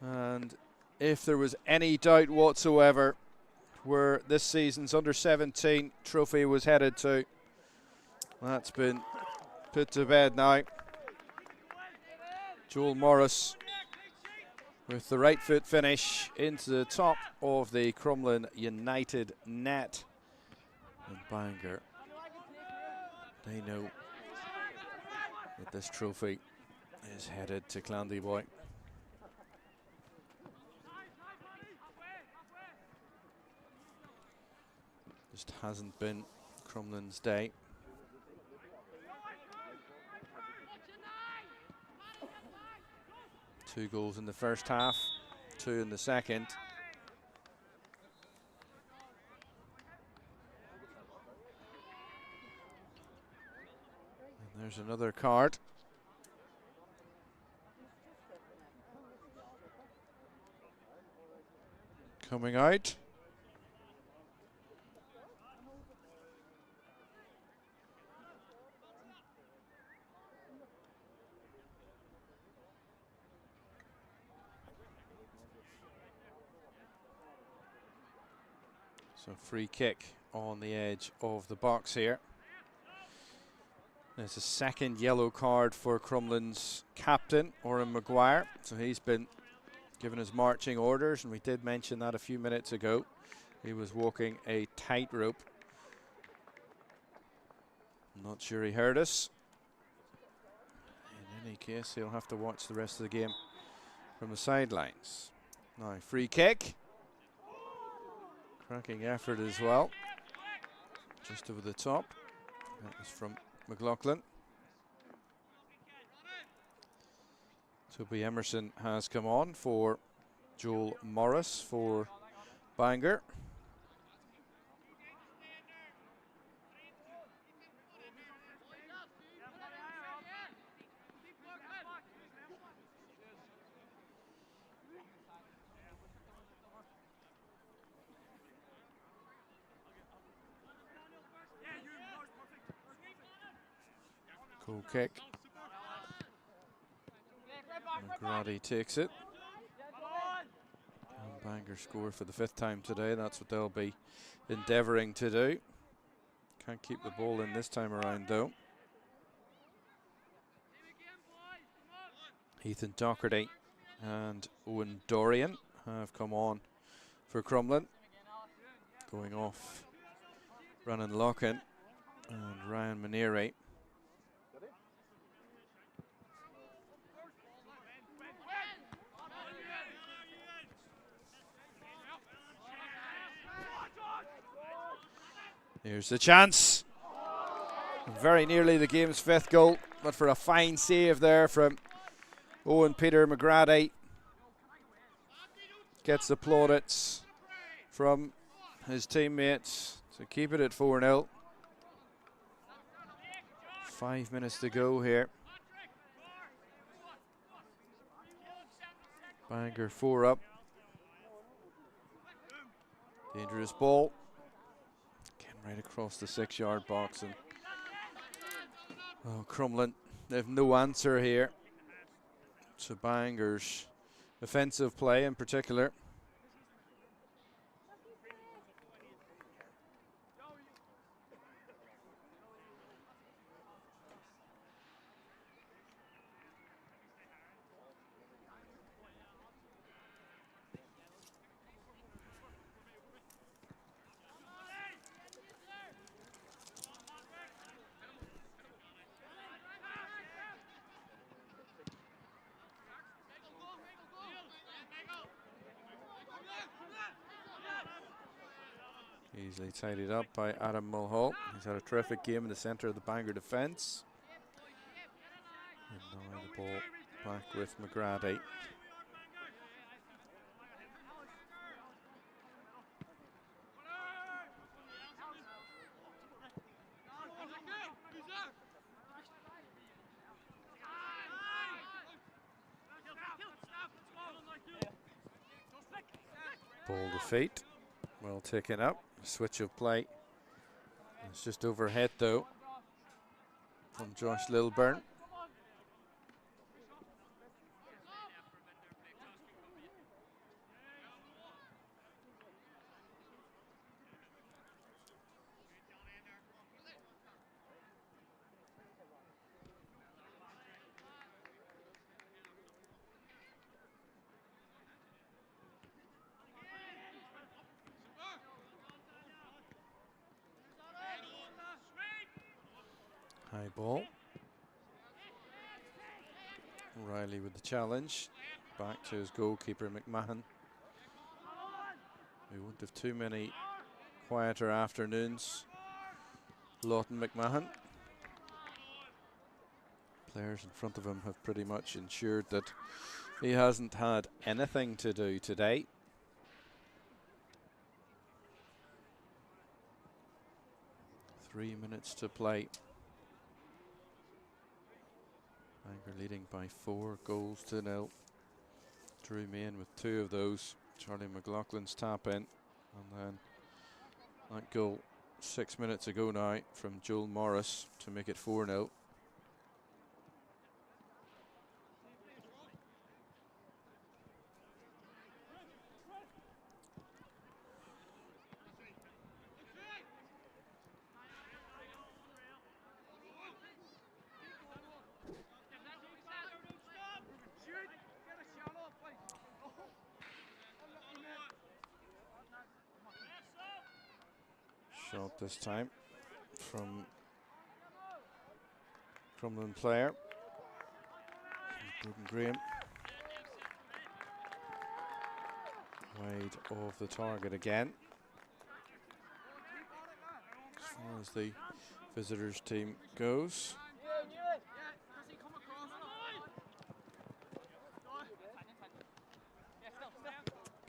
And if there was any doubt whatsoever where this season's under-17 trophy was headed to, that's been put to bed now. Joel Morris with the right foot finish into the top of the Crumlin United net. And Bangor, they know that this trophy is headed to Clandyboy. Just hasn't been Crumlin's day. Two goals in the first half, 2 in the second. And there's another card. Coming out. So free kick on the edge of the box here. There's a second yellow card for Crumlin's captain, Oren Maguire. So he's been given his marching orders, and we did mention that a few minutes ago. He was walking a tightrope. Not sure he heard us. In any case, he'll have to watch the rest of the game from the sidelines. Now, free kick. Cracking effort as well. Just over the top. That was from McLaughlin. Toby Emerson has come on for Joel Morris for Bangor. Cool kick. McGrady takes it. And Bangor score for the 5th time today. That's what they'll be endeavouring to do. Can't keep the ball in this time around though. Ethan Doherty and Owen Dorian have come on for Crumlin. Going off Brennan Loughlin and Ryan Maneri. Here's the chance. Very nearly the game's 5th goal, but for a fine save there from Owen Peter McGrady. Gets the plaudits from his teammates to keep it at 4-0. 5 minutes to go here. Bangor 4 up. Dangerous ball. Again, right across the 6-yard box. And Crumlin, they have no answer here to Bangor's offensive play in particular. Easily tidied up by Adam Mulhall. He's had a terrific game in the centre of the Bangor defence. And now the ball back with McGrady. Ball to feet. Well taken up. Switch of play. It's just overhead though from Josh Lilburn. High ball. Riley with the challenge. Back to his goalkeeper, McMahon. We won't have too many quieter afternoons. Lawton McMahon. Players in front of him have pretty much ensured that he hasn't had anything to do today. Three minutes to play. Bangor leading by 4-0. Drew Main with 2 of those. Charlie McLaughlin's tap in. And then that goal 6 minutes ago now from Joel Morris to make it 4-0. Shot this time from Crumlin player. Gordon Graham. Wide of the target again. As far as the visitors team goes.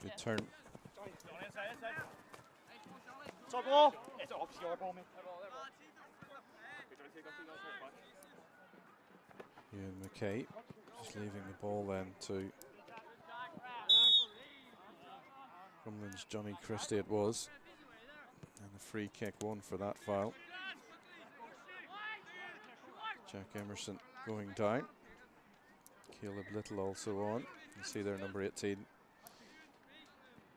Good turn. Top ball. It's obviously your ball, mate. Ian McKay just leaving the ball then to Crumlin's Johnny Christie it was. And a free kick won for that foul. Jack Emerson going down. Caleb Little also on. You see there number 18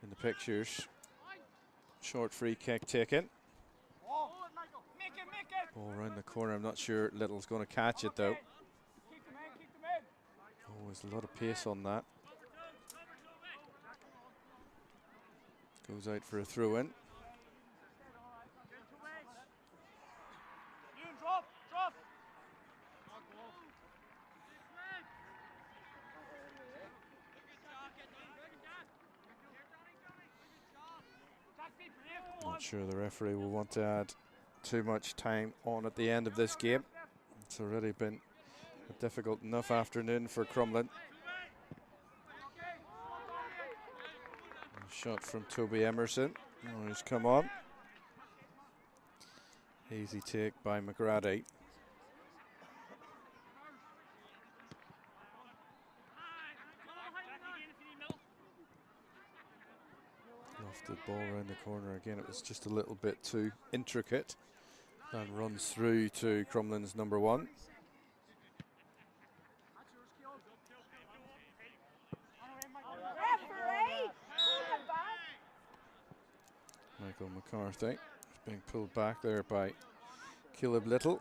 in the pictures. Short free kick taken. Ball around the corner. I'm not sure Little's going to catch it though. Oh, there's a lot of pace on that. Goes out for a throw-in. Drop, drop. Not sure the referee will want to add too much time on at the end of this game. It's already been a difficult enough afternoon for Crumlin. A shot from Toby Emerson. Oh, he's come on. Easy take by McGrady. Lofted ball around the corner again. It was just a little bit too intricate. And runs through to Crumlin's number 1. Michael McCarthy is being pulled back there by Caleb Little.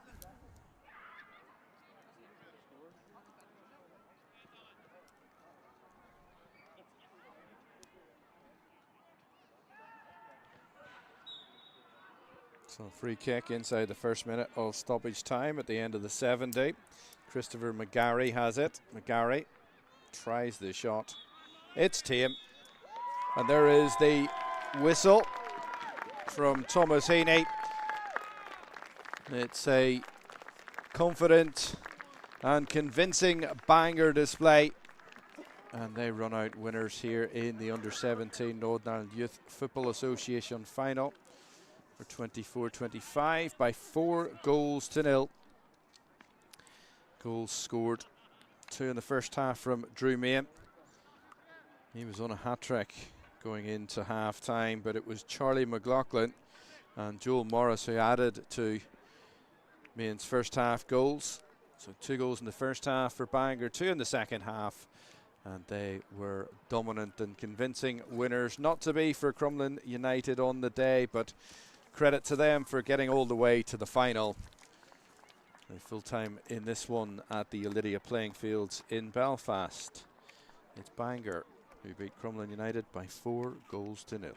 So free kick inside the first minute of stoppage time at the end of the 70. Christopher McGarry has it. McGarry tries the shot. It's tame. And there is the whistle from Thomas Heaney. It's a confident and convincing Bangor display. And they run out winners here in the Under-17 Northern Ireland Youth Football Association final for 24-25 by 4 goals to 0. Goals scored, 2 in the first half from Drew Main. He was on a hat-trick going into half-time, but it was Charlie McLaughlin and Joel Morris who added to Main's first half goals. So 2 goals in the first half for Bangor, 2 in the second half, and they were dominant and convincing winners. Not to be for Crumlin United on the day, but credit to them for getting all the way to the final. Full time in this one at the Lydia playing fields in Belfast. It's Bangor who beat Crumlin United by 4 goals to 0.